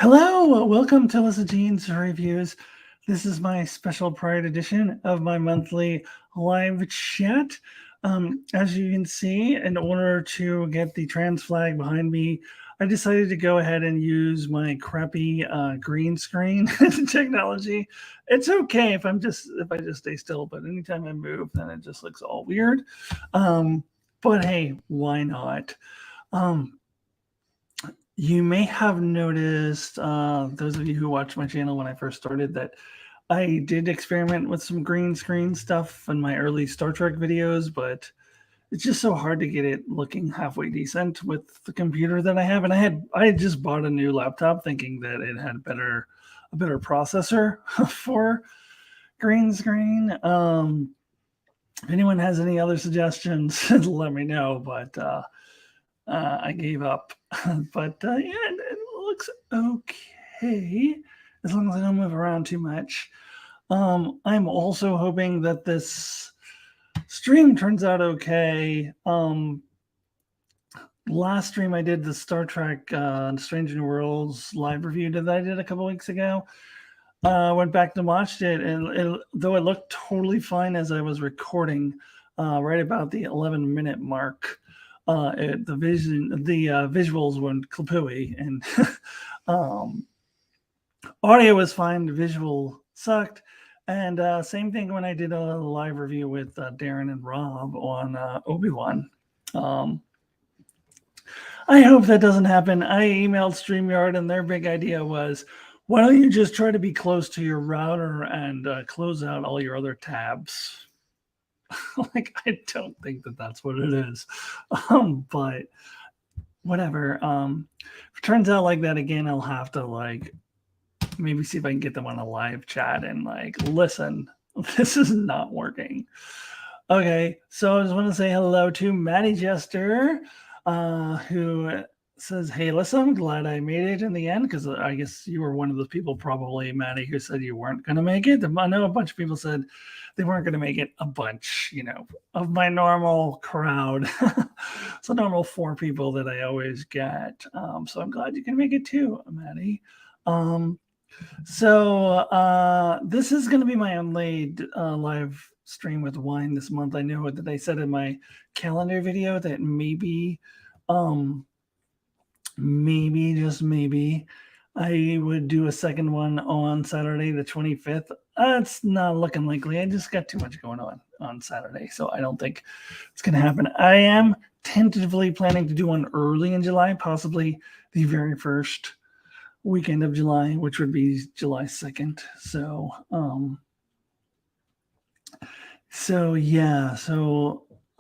Hello, welcome to Alyssa Jean's Reviews. This is my special Pride edition of my monthly live chat. As you can see, in order to get the trans flag behind me, I decided to go ahead and use my crappy green screen technology. It's okay if I just stay still, but anytime I move, then it just looks all weird. But hey, why not? Um, you may have noticed, those of you who watched my channel when I first started, that I did experiment with some green screen stuff in my early Star Trek videos, but it's just so hard to get it looking halfway decent with the computer that I have. And I had just bought a new laptop thinking that it had a better processor for green screen. If anyone has any other suggestions, let me know. But I gave up. But yeah, it looks okay as long as I don't move around too much. I'm also hoping that this stream turns out okay. Last stream I did the Star Trek Strange New Worlds live review that I did a couple weeks ago. Went back and watched it, and though it looked totally fine as I was recording, right about the 11-minute mark, the visuals went klapooey, and audio was fine, the visual sucked. And same thing when I did a live review with Darren and Rob on Obi-Wan. I hope that doesn't happen. I emailed StreamYard, and their big idea was, why don't you just try to be close to your router and close out all your other tabs? Like, I don't think that that's what it is. But whatever. If it turns out like that again, I'll have to like maybe see if I can get them on a live chat and like, listen, this is not working. Okay, so I just want to say hello to Maddie Jester, who says, hey, Alyssa, I'm glad I made it in the end, because I guess you were one of the people, probably, Maddie, who said you weren't going to make it. I know a bunch of people said they weren't going to make it, a bunch, of my normal crowd. So normal 4 people that I always get. So I'm glad you can make it too, Maddie. So this is going to be my only live stream with wine this month. I know that I said in my calendar video that maybe just maybe I would do a second one on Saturday the 25th. It's not looking likely. I just got too much going on Saturday, so I don't think it's going to happen. I am tentatively planning to do one early in July, possibly the very first weekend of July, which would be July 2nd. So yeah,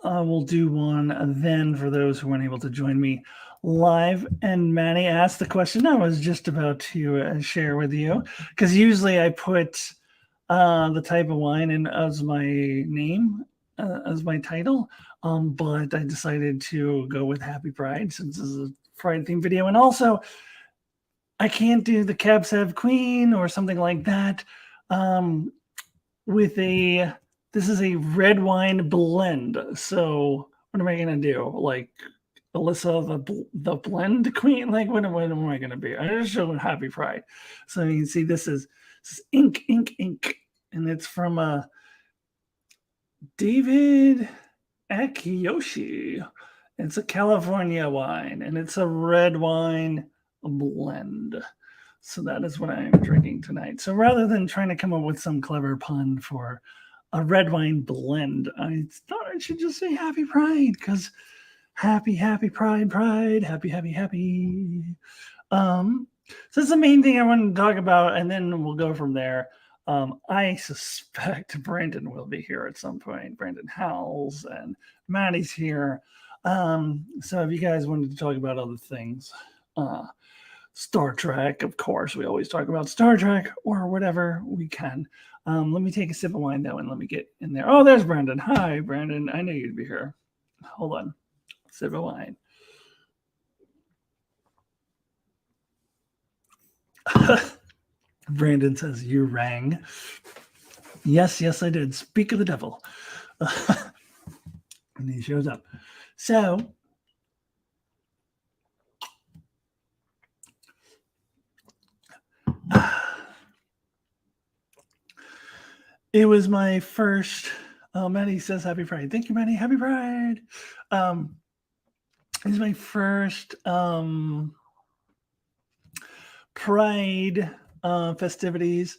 I will do one then for those who weren't able to join me live. And Manny asked the question I was just about to share with you, because usually I put the type of wine in as my name, as my title, but I decided to go with Happy Pride since this is a Pride themed video. And also, I can't do the Cab Sav Queen or something like that this is a red wine blend. So what am I going to do? Like Alyssa, the blend queen? Like what am I going to be? I just showed Happy Pride. So you can see this is ink. And it's from David Akiyoshi. It's a California wine, and it's a red wine blend. So that is what I am drinking tonight. So rather than trying to come up with some clever pun for a red wine blend, I thought I should just say Happy Pride, because happy Pride, happy. So that's the main thing I wanted to talk about, and then we'll go from there. I suspect Brandon will be here at some point. Brandon Howells and Maddie's here. So if you guys wanted to talk about other things, Star Trek, of course, we always talk about Star Trek or whatever we can. Let me take a sip of wine though, and let me get in there. Oh, there's Brandon. Hi, Brandon. I knew you'd be here. Hold on. Sip of wine. Brandon says, you rang. Yes, I did. Speak of the devil. And he shows up. So, It was my first. Maddie says Happy Pride. Thank you, Maddie. Happy Pride. Um, it was my first Pride festivities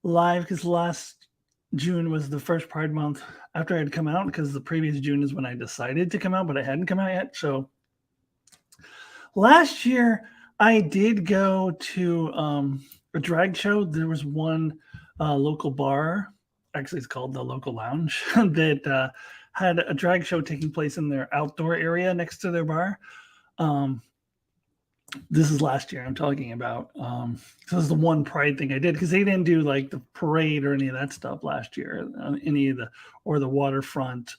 live because last June was the first Pride month after I had come out because the previous June is when I decided to come out, but I hadn't come out yet. So last year I did go to a drag show. There was one local bar, actually it's called the Local Lounge, that had a drag show taking place in their outdoor area next to their bar. This is last year I'm talking about. So this is the one Pride thing I did because they didn't do like the parade or any of that stuff last year. Any of the or the waterfront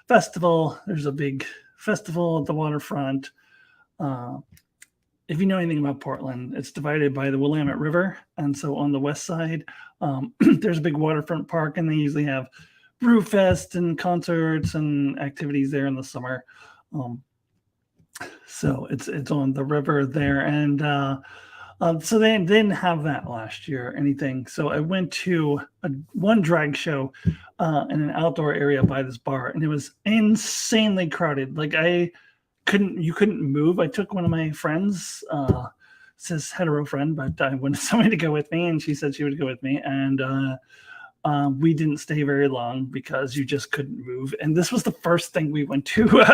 festival. There's a big festival at the waterfront. If you know anything about Portland, it's divided by the Willamette River, and so on the west side, there's a big waterfront park, and they usually have brew fest and concerts and activities there in the summer. So it's on the river there, and so they didn't have that last year or anything. So I went to one drag show in an outdoor area by this bar, and it was insanely crowded. Like you couldn't move. I took one of my friends, says hetero friend, but I wanted somebody to go with me, and she said she would go with me, and we didn't stay very long because you just couldn't move. And this was the first thing we went to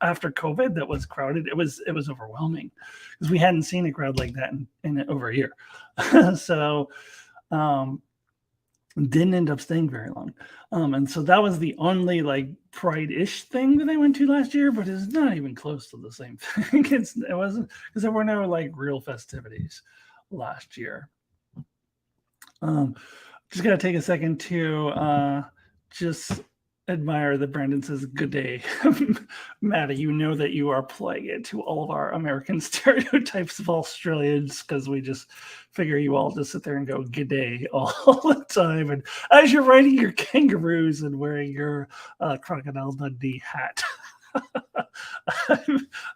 after COVID that was crowded. It was overwhelming because we hadn't seen a crowd like that in over a year. So didn't end up staying very long. And so that was the only like Pride-ish thing that I went to last year, but it's not even close to the same thing. It wasn't because there were no like real festivities last year. Just got to take a second to just admire that Brandon says, "Good day." Maddie, you know that you are playing it to all of our American stereotypes of Australians because we just figure you all just sit there and go, "Good day" all the time. And as you're riding your kangaroos and wearing your Crocodile Dundee hat.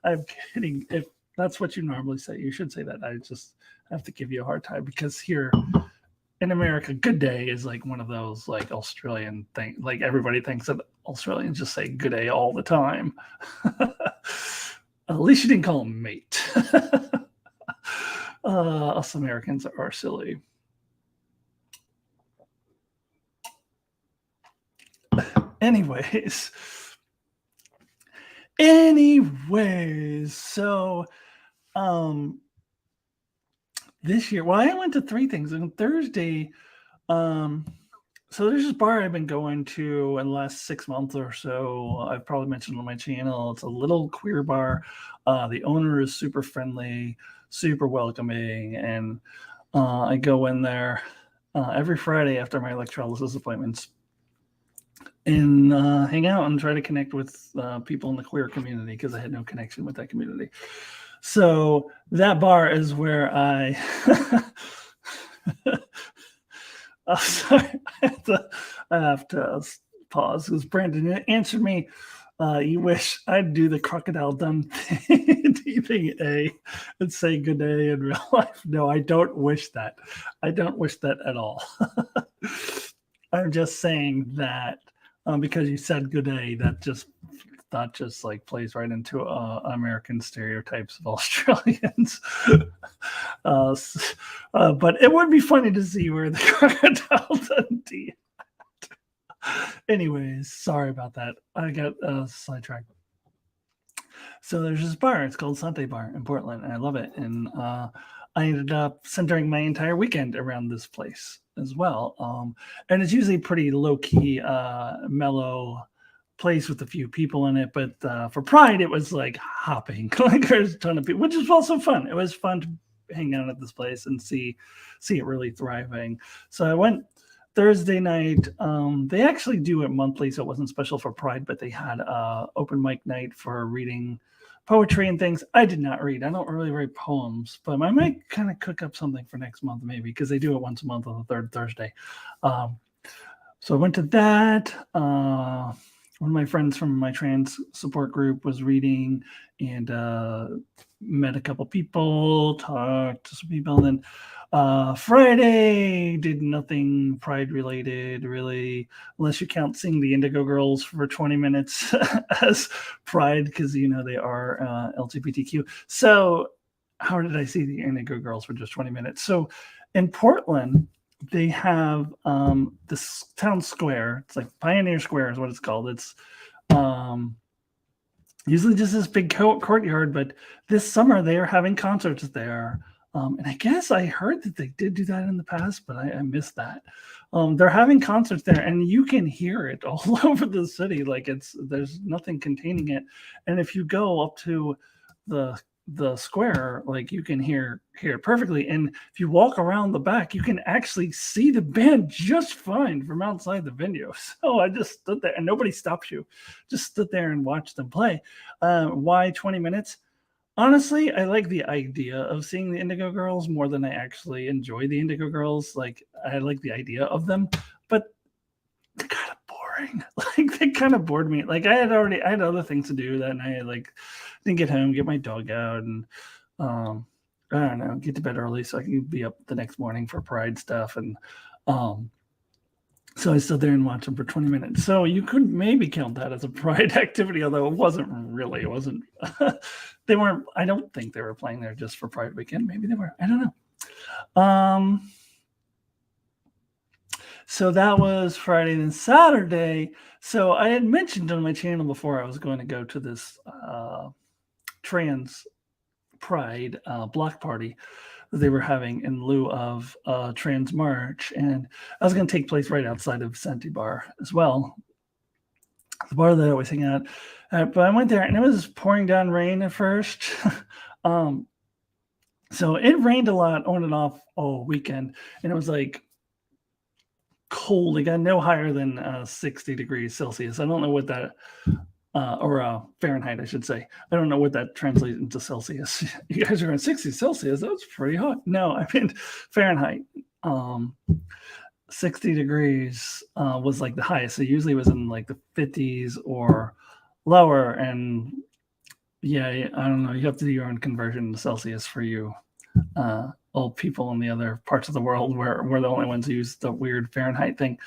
I'm kidding. If that's what you normally say, you should say that. I just have to give you a hard time because here in America, good day is like one of those like Australian thing. Like everybody thinks that Australians just say good day all the time. At least you didn't call him mate. Us Americans are silly. Anyways, so this year, well, I went to 3 things. On Thursday, so there's this bar I've been going to in the last 6 months or so. I've probably mentioned on my channel. It's a little queer bar. The owner is super friendly, super welcoming, and I go in there every Friday after my electrolysis appointments and hang out and try to connect with people in the queer community because I had no connection with that community. So that bar is where I oh, sorry, I have to pause because Brandon answered me. You wish I'd do the Crocodile Dundee thing and say good day in real life. No, I don't wish that. I don't wish that at all. I'm just saying that because you said good day, that just like plays right into American stereotypes of Australians. But it would be funny to see where the Crocodile Dundee. Anyways, sorry about that. I got sidetracked. So there's this bar. It's called Sante Bar in Portland, and I love it. And I ended up centering my entire weekend around this place as well. And it's usually pretty low-key, mellow place with a few people in it, but for Pride it was like hopping. Like there's a ton of people, which is also fun. It was fun to hang out at this place and see it really thriving. So I went Thursday night. They actually do it monthly, so it wasn't special for Pride, but they had open mic night for reading poetry and things. I did not read. I don't really write poems, but I might kind of cook up something for next month maybe because they do it once a month on the third Thursday. So I went to that. one of my friends from my trans support group was reading and met a couple people, talked to some people. And then Friday did nothing Pride related, really, unless you count seeing the Indigo Girls for 20 minutes as Pride, because they are LGBTQ. So how did I see the Indigo Girls for just 20 minutes? So in Portland, they have this town square. It's like Pioneer Square is what it's called. It's usually just this big courtyard, but this summer they are having concerts there. And I guess I heard that they did do that in the past, but I missed that. They're having concerts there, and you can hear it all over the city. Like there's nothing containing it. And if you go up to the square, like you can hear it perfectly. And if you walk around the back, you can actually see the band just fine from outside the venue. So I just stood there, and nobody stops you. Just stood there and watched them play. Why 20 minutes? Honestly, I like the idea of seeing the Indigo Girls more than I actually enjoy the Indigo Girls. Like, I like the idea of them, but they're kind of boring. Like, they kind of bored me. Like, I had other things to do that night. Like, didn't get home, get my dog out, and I don't know, get to bed early so I can be up the next morning for Pride stuff. And so I stood there and watched them for 20 minutes. So you could maybe count that as a Pride activity, although it wasn't really. It wasn't. They weren't. I don't think they were playing there just for Pride weekend. Maybe they were. I don't know. So that was Friday. Then Saturday. So I had mentioned on my channel before I was going to go to this trans Pride block party that they were having in lieu of Trans March, and I was going to take place right outside of Senti Bar as well, the bar that I always hang out at. But I went there, and it was pouring down rain at first. So it rained a lot on and off all weekend, and it was like cold. It got no higher than 60 degrees Celsius. I don't know what that or Fahrenheit, I should say. I don't know what that translates into Celsius. You guys are going 60 Celsius. That's pretty hot. No, I mean Fahrenheit. 60 degrees was like the highest. So usually it was in like the 50s or lower. And yeah, I don't know. You have to do your own conversion to Celsius for you old people in the other parts of the world where we're the only ones who use the weird Fahrenheit thing.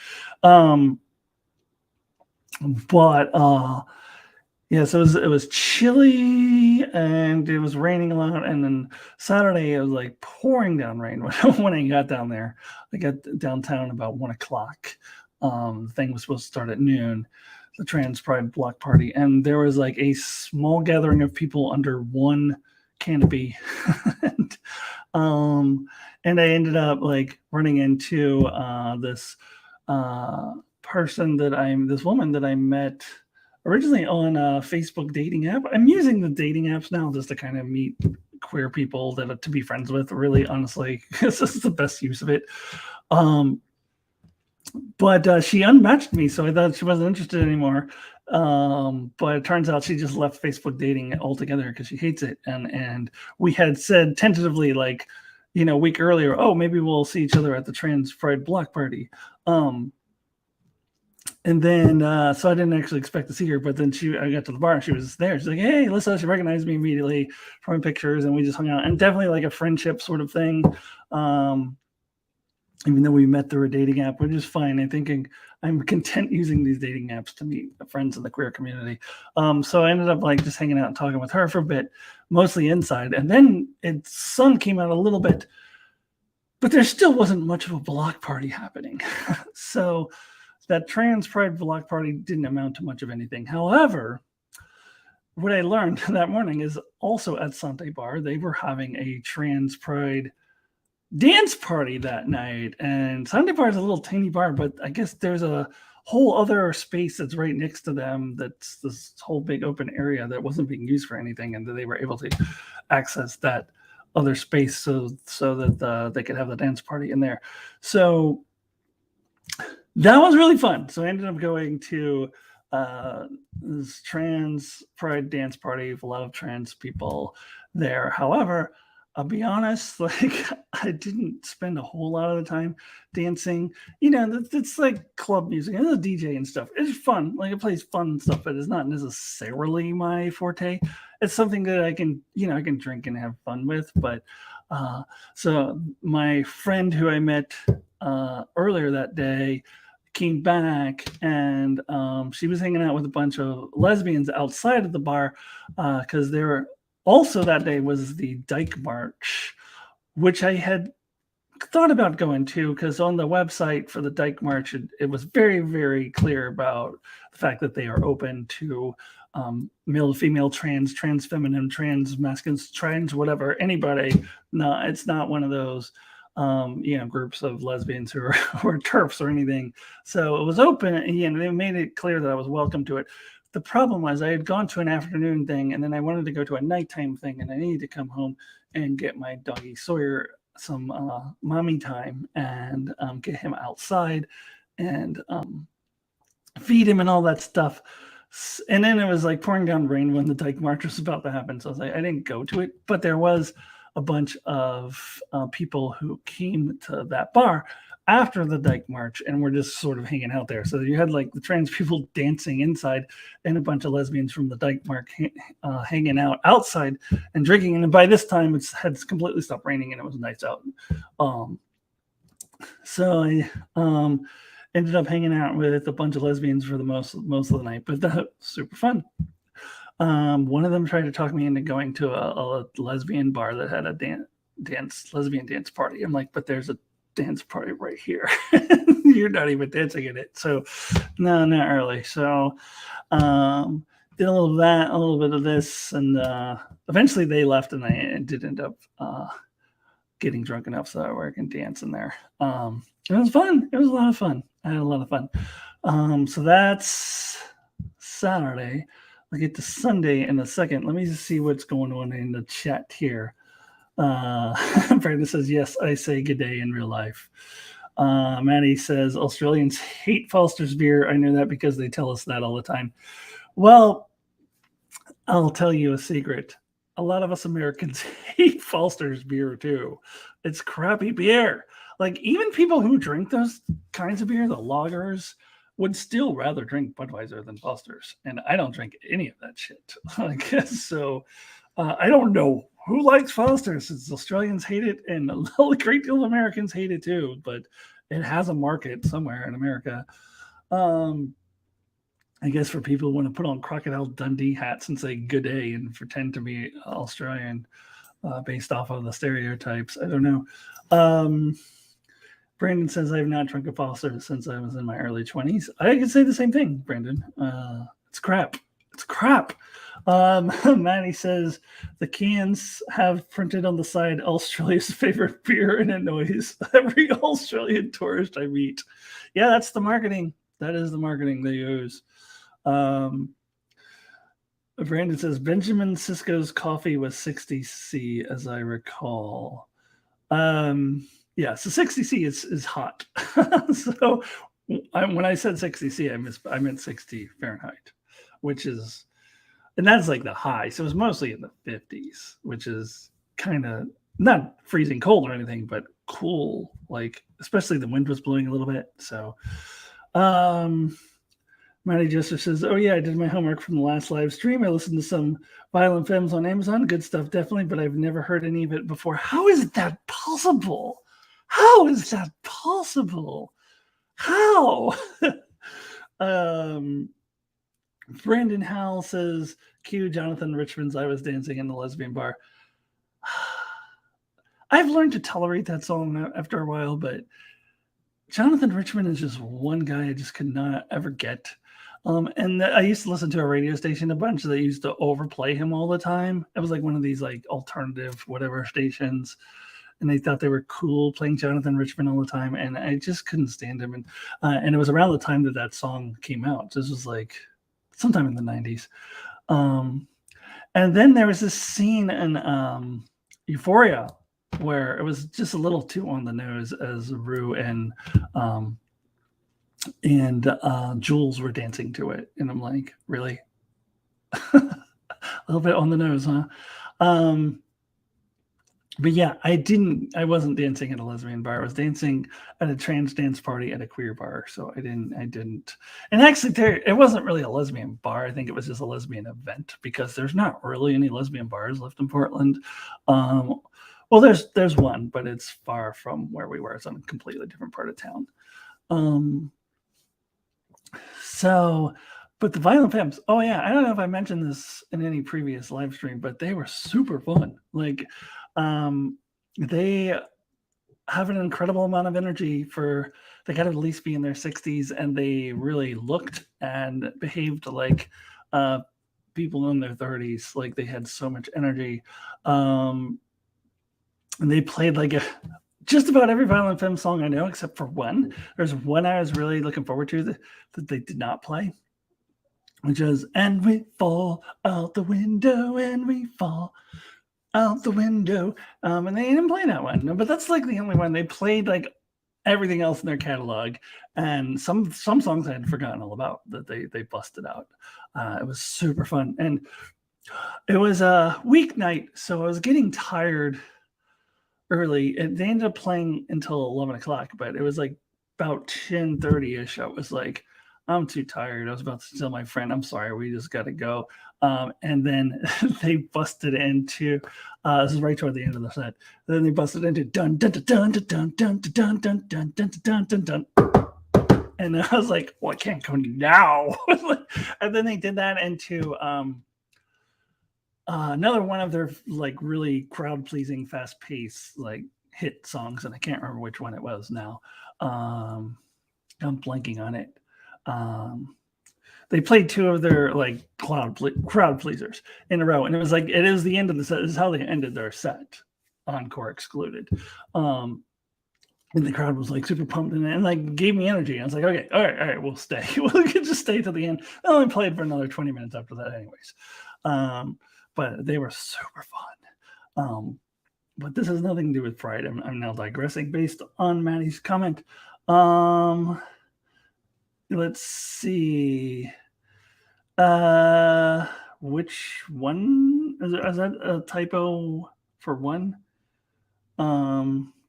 Yeah, so it was chilly and it was raining a lot. And then Saturday, it was like pouring down rain when I got down there. I got downtown about 1 o'clock. The thing was supposed to start at noon, the Trans Pride block party. And there was like a small gathering of people under one canopy. and I ended up like running into this woman that I met originally on a Facebook dating app. I'm using the dating apps now just to kind of meet queer people to be friends with, really, honestly, because this is the best use of it. But she unmatched me, so I thought she wasn't interested anymore. But it turns out she just left Facebook dating altogether because she hates it. And we had said tentatively, like, a week earlier, oh, maybe we'll see each other at the Trans Pride block party. And then, so I didn't actually expect to see her, but then I got to the bar and she was there. She's like, hey, Alyssa. She recognized me immediately from pictures, and we just hung out, and definitely like a friendship sort of thing. Even though we met through a dating app, which is fine. I think I'm content using these dating apps to meet friends in the queer community. So I ended up like just hanging out and talking with her for a bit, mostly inside. And then sun came out a little bit, but there still wasn't much of a block party happening. So that Trans Pride block party didn't amount to much of anything. However, what I learned that morning is also at Sante Bar, they were having a Trans Pride dance party that night. And Sante Bar is a little tiny bar, but I guess there's a whole other space that's right next to them. That's this whole big open area that wasn't being used for anything. And they were able to access that other space so that they could have the dance party in there. So that was really fun. So I ended up going to this Trans Pride dance party with a lot of trans people there. However, I'll be honest, like I didn't spend a whole lot of the time dancing. It's like club music. It's a DJ and stuff. It's fun. Like it plays fun stuff, but it's not necessarily my forte. It's something that I can drink and have fun with. But so my friend who I met earlier that day came back, and she was hanging out with a bunch of lesbians outside of the bar because they were also that day was the Dyke March, which I had thought about going to because on the website for the Dyke March, it was very, very clear about the fact that they are open to male, female, trans feminine, trans masculine, trans whatever, anybody. No, it's not one of those groups of lesbians who are or turfs or anything. So it was open, and they made it clear that I was welcome to it. The problem was I had gone to an afternoon thing, and then I wanted to go to a nighttime thing, and I needed to come home and get my doggy Sawyer some mommy time and get him outside and feed him and all that stuff. And then it was like pouring down rain when the Dyke March was about to happen. So I was like, I didn't go to it, but there was a bunch of people who came to that bar after the Dyke March and were just sort of hanging out there. So you had like the trans people dancing inside and a bunch of lesbians from the Dyke March hanging out outside and drinking. And by this time, it had completely stopped raining and it was nice out. So I ended up hanging out with a bunch of lesbians for the most of the night, but that was super fun. One of them tried to talk me into going to a lesbian bar that had a lesbian dance party. I'm like, but there's a dance party right here. You're not even dancing in it. So no, not early. So did a little of that, a little bit of this, and eventually they left, and I did end up getting drunk enough so that I can dance in there. It was fun. It was a lot of fun. I had a lot of fun. So that's Saturday. I'll get to Sunday in a second. Let me just see what's going on in the chat here. Brandon says, yes, I say good day in real life. Maddie says, Australians hate Foster's beer. I know that because they tell us that all the time. Well, I'll tell you a secret. A lot of us Americans hate Foster's beer too. It's crappy beer. Like even people who drink those kinds of beer, the lagers, would still rather drink Budweiser than Foster's. And I don't drink any of that shit. I guess so. I don't know who likes Foster's, since Australians hate it and a great deal of Americans hate it too, but it has a market somewhere in America. I guess for people who want to put on Crocodile Dundee hats and say good day and pretend to be Australian based off of the stereotypes. I don't know. Brandon says, I have not drunk a Foster since I was in my early 20s. I can say the same thing, Brandon. It's crap. It's crap. Maddie says, the cans have printed on the side Australia's favorite beer, and annoys every Australian tourist I meet. Yeah, that's the marketing. That is the marketing they use. Brandon says, Benjamin Sisko's coffee was 60C, as I recall. Yeah, so 60C is hot. So when I said 60C, I meant 60 Fahrenheit, which is, and that's like the high. So it was mostly in the 50s, which is kind of not freezing cold or anything, but cool. Like, especially the wind was blowing a little bit. So, Maddie Jester says, oh yeah, I did my homework from the last live stream. I listened to some Violent Femmes on Amazon. Good stuff, definitely, but I've never heard any of it before. How is that possible? How is that possible? How? Brandon Howell says, Q Jonathan Richman's I Was Dancing in the Lesbian Bar. I've learned to tolerate that song after a while, but Jonathan Richman is just one guy I just could not ever get. And I used to listen to a radio station a bunch that used to overplay him all the time. It was like one of these like alternative whatever stations. And they thought they were cool playing Jonathan Richman all the time. And I just couldn't stand him. And it was around the time that song came out. This was like sometime in the 90s. And then there was this scene in Euphoria where it was just a little too on the nose as Rue and Jules were dancing to it. And I'm like, really? A little bit on the nose, huh? But yeah, I wasn't dancing at a lesbian bar. I was dancing at a trans dance party at a queer bar. So I didn't. And actually it wasn't really a lesbian bar. I think it was just a lesbian event because there's not really any lesbian bars left in Portland. Well, there's one, but it's far from where we were. It's on a completely different part of town. But the Violent Femmes, oh yeah, I don't know if I mentioned this in any previous live stream, but they were super fun. Like, they have an incredible amount of energy they got to at least be in their 60s, and they really looked and behaved like people in their 30s. Like, they had so much energy. And they played like just about every Violent Femme song I know, except for one. There's one I was really looking forward to that they did not play, which is "And We Fall Out the Window, and We Fall Out the Window." And they didn't play that one, but that's like the only one. They played like everything else in their catalog, and some songs I had forgotten all about that they busted out. It was super fun, and it was a weeknight, so I was getting tired early. They ended up playing until 11 o'clock, but it was like about 10:30ish. I was like, I'm too tired. I was about to tell my friend, I'm sorry, we just got to go. And then they busted into this is right toward the end of the set. Then they busted into dun dun dun dun dun dun dun dun dun dun dun dun dun dun. And I was like, well, I can't go now. And then they did that into another one of their like really crowd pleasing, fast paced like hit songs, and I can't remember which one it was now. I'm blanking on it. They played two of their like crowd pleasers in a row, and it was the end of the set. This is how they ended their set, encore excluded. And the crowd was like super pumped and like gave me energy. I was like, okay, all right, we'll stay. We could just stay till the end. I only played for another 20 minutes after that, anyways. But they were super fun. But this has nothing to do with Pride. I'm now digressing based on Maddie's comment. Let's see. Which one? Is that a typo for one?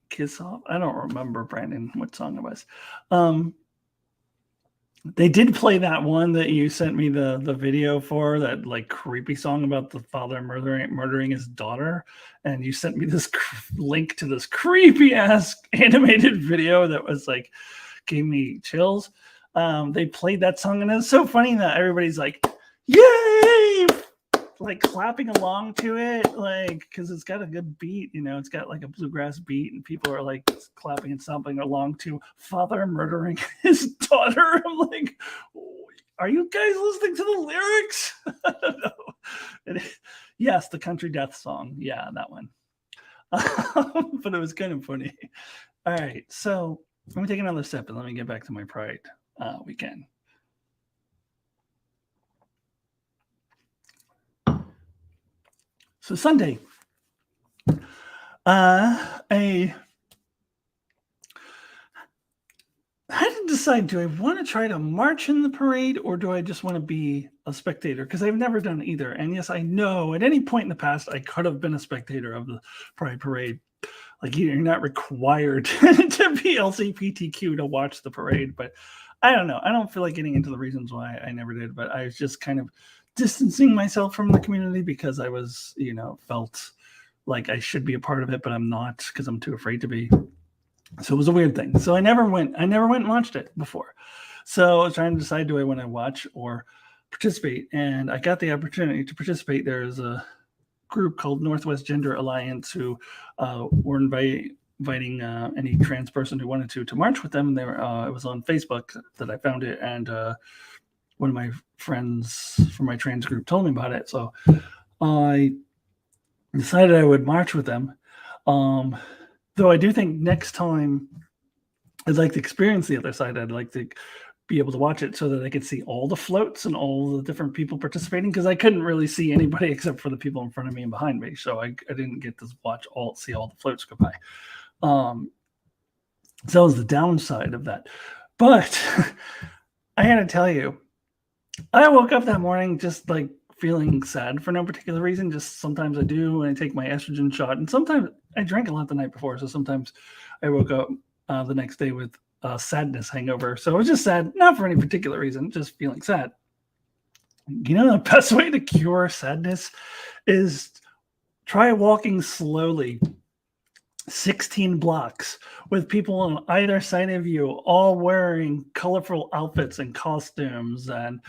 Kiss Off? I don't remember, Brandon, what song it was. They did play that one that you sent me the video for, that like creepy song about the father murdering his daughter, and you sent me this link to this creepy ass animated video that was like gave me chills. They played that song, and it's so funny that everybody's like, yay, like clapping along to it, like because it's got a good beat, it's got like a bluegrass beat, and people are like clapping and stomping along to father murdering his daughter. I'm like, are you guys listening to the lyrics? I don't know. Yes, the country death song, yeah, that one. But it was kind of funny. All right, so let me take another sip and let me get back to my Pride weekend. So Sunday, I had to decide, do I want to try to march in the parade, or do I just want to be a spectator? Because I've never done either. And yes, I know at any point in the past, I could have been a spectator of the Pride Parade. Like, you're not required to be LGBTQ to watch the parade, but I don't know. I don't feel like getting into the reasons why I never did, but I was just kind of distancing myself from the community because I was, felt like I should be a part of it, but I'm not because I'm too afraid to be. So it was a weird thing. So I never went and watched it before. So I was trying to decide, do I want to watch or participate? And I got the opportunity to participate. There's a group called Northwest Gender Alliance who were inviting any trans person who wanted to march with them. They were, it was on Facebook that I found it, and one of my friends from my trans group told me about it. So I decided I would march with them. Though I do think next time I'd like to experience the other side. I'd like to be able to watch it so that I could see all the floats and all the different people participating, because I couldn't really see anybody except for the people in front of me and behind me. So I didn't get to see all the floats go by. So that was the downside of that. But I had to tell you, I woke up that morning just like feeling sad for no particular reason. Just sometimes I do when I take my estrogen shot, and sometimes I drank a lot the night before, so sometimes I woke up the next day with a sadness hangover. So I was just sad, not for any particular reason, just feeling sad. You know, the best way to cure sadness is try walking slowly 16 blocks with people on either side of you, all wearing colorful outfits and costumes, and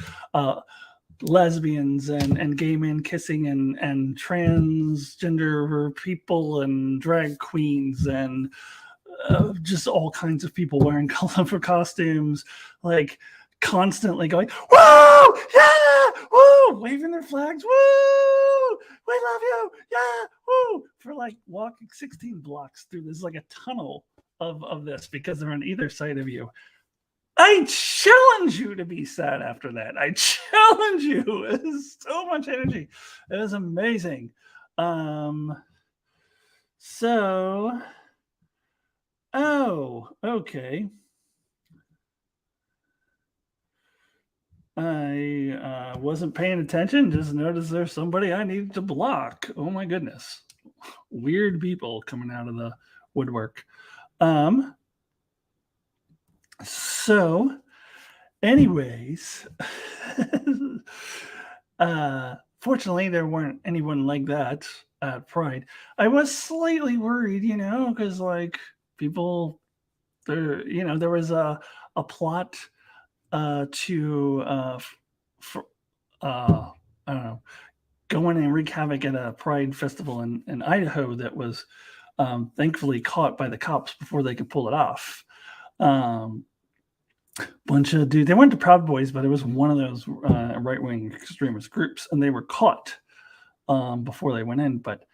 lesbians and gay men kissing, and transgender people and drag queens, and just all kinds of people wearing colorful costumes, like constantly going, whoa, yeah, woo, waving their flags, woo, we love you, yeah, woo, for like walking 16 blocks through this, like a tunnel of this, because they're on either side of you. I challenge you to be sad after that. I challenge you. It is so much energy. It is amazing. Okay. I wasn't paying attention. Just noticed there's somebody I needed to block. Oh my goodness. Weird people coming out of the woodwork. So anyways, fortunately there weren't anyone like that at Pride. I was slightly worried, because like people there, there was a plot to I don't know, go in and wreak havoc at a Pride festival in Idaho that was thankfully caught by the cops before they could pull it off. Bunch of dudes, they weren't the Proud Boys, but it was one of those right-wing extremist groups, and they were caught before they went in. But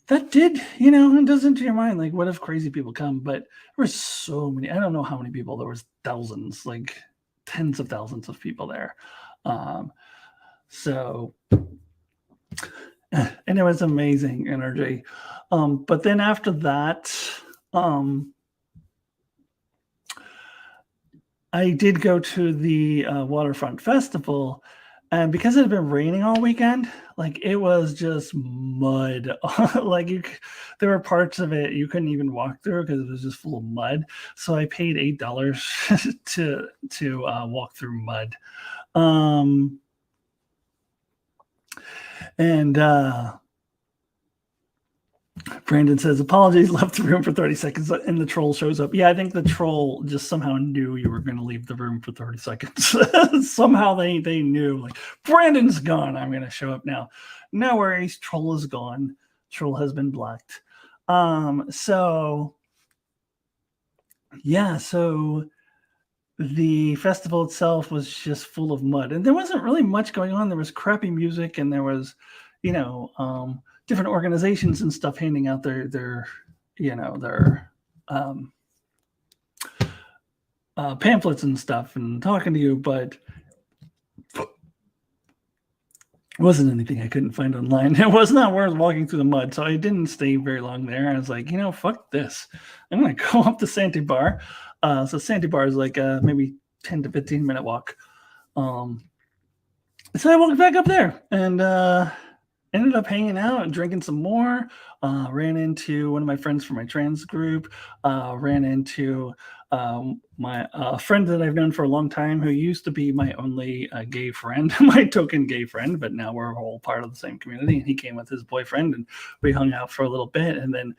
that did, it does into your mind, like, what if crazy people come? But there were so many, I don't know how many people, there was thousands, like tens of thousands of people there. And it was amazing energy. But then after that, I did go to the Waterfront Festival, and because it had been raining all weekend, like it was just mud. Like there were parts of it you couldn't even walk through because it was just full of mud. So I paid $8 to walk through mud. Brandon says, apologies, left the room for 30 seconds and the troll shows up. Yeah, I think the troll just somehow knew you were going to leave the room for 30 seconds. Somehow they knew, like, Brandon's gone, I'm going to show up now. No worries, troll is gone. Troll has been blocked. So the festival itself was just full of mud, and there wasn't really much going on. There was crappy music, and there was, different organizations and stuff handing out their pamphlets and stuff and talking to you, but it wasn't anything I couldn't find online. It was not worth walking through the mud, so I didn't stay very long there. I was like, fuck this. I'm going to go up to Santee Bar. So Santee Bar is like maybe 10 to 15 minute walk. So I walked back up there and ended up hanging out and drinking some more. Ran into one of my friends from my trans group. Ran into my friend that I've known for a long time, who used to be my only gay friend, my token gay friend, but now we're all part of the same community. And he came with his boyfriend, and we hung out for a little bit. And then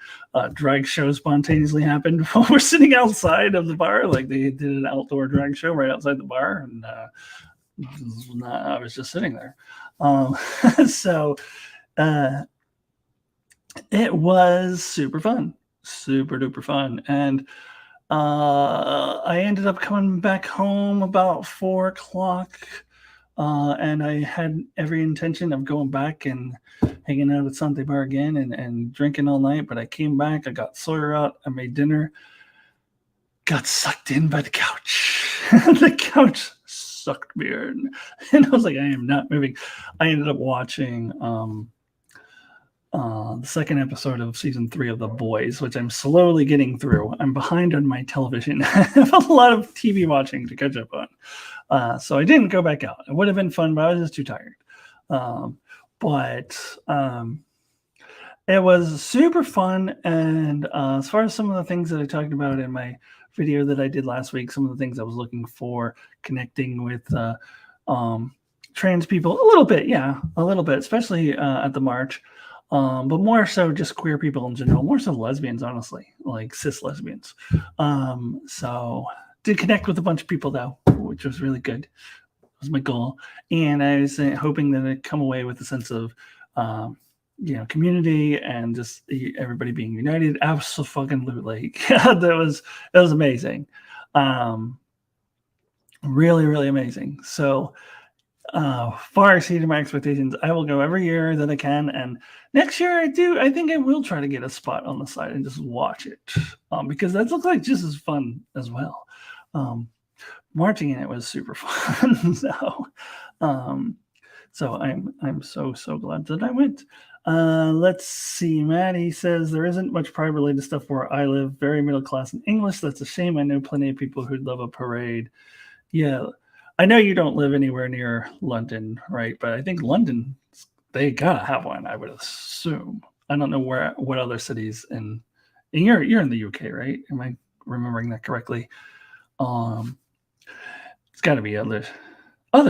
drag show spontaneously happened while we're sitting outside of the bar. Like, they did an outdoor drag show right outside the bar, and I was just sitting there. So it was super fun, super duper fun. And I ended up coming back home about 4:00, and I had every intention of going back and hanging out at Santee Bar again and drinking all night. But I came back, I got Sawyer out, I made dinner, got sucked in by the couch. The couch sucked me in, and I was like, I am not moving. I ended up watching the second episode of season 3 of The Boys, which I'm slowly getting through. I'm behind on my television. I have a lot of TV watching to catch up on. So I didn't go back out. It would have been fun, but I was just too tired. But it was super fun. And as far as some of the things that I talked about in my video that I did last week, some of the things I was looking for, connecting with trans people a little bit, especially at the march. But more so just queer people in general, more so lesbians, honestly, like cis lesbians. So did connect with a bunch of people though, which was really good. That was my goal. And I was hoping that I'd come away with a sense of community and just everybody being united. Absolutely. That was amazing. Really, really amazing. So far exceeded my expectations. I will go every year that I can, and next year I think I will try to get a spot on the side and just watch it, because that looks like just as fun as well. Marching in it was super fun. So I'm so glad that I went. Let's see. Maddie says there isn't much pride related stuff where I live. Very middle class in English. That's a shame. I know plenty of people who'd love a parade. Yeah, I know you don't live anywhere near London, right? But I think London, they gotta have one. I would assume. I don't know what other cities and you're in the UK, right? Am I remembering that correctly? It's got to be other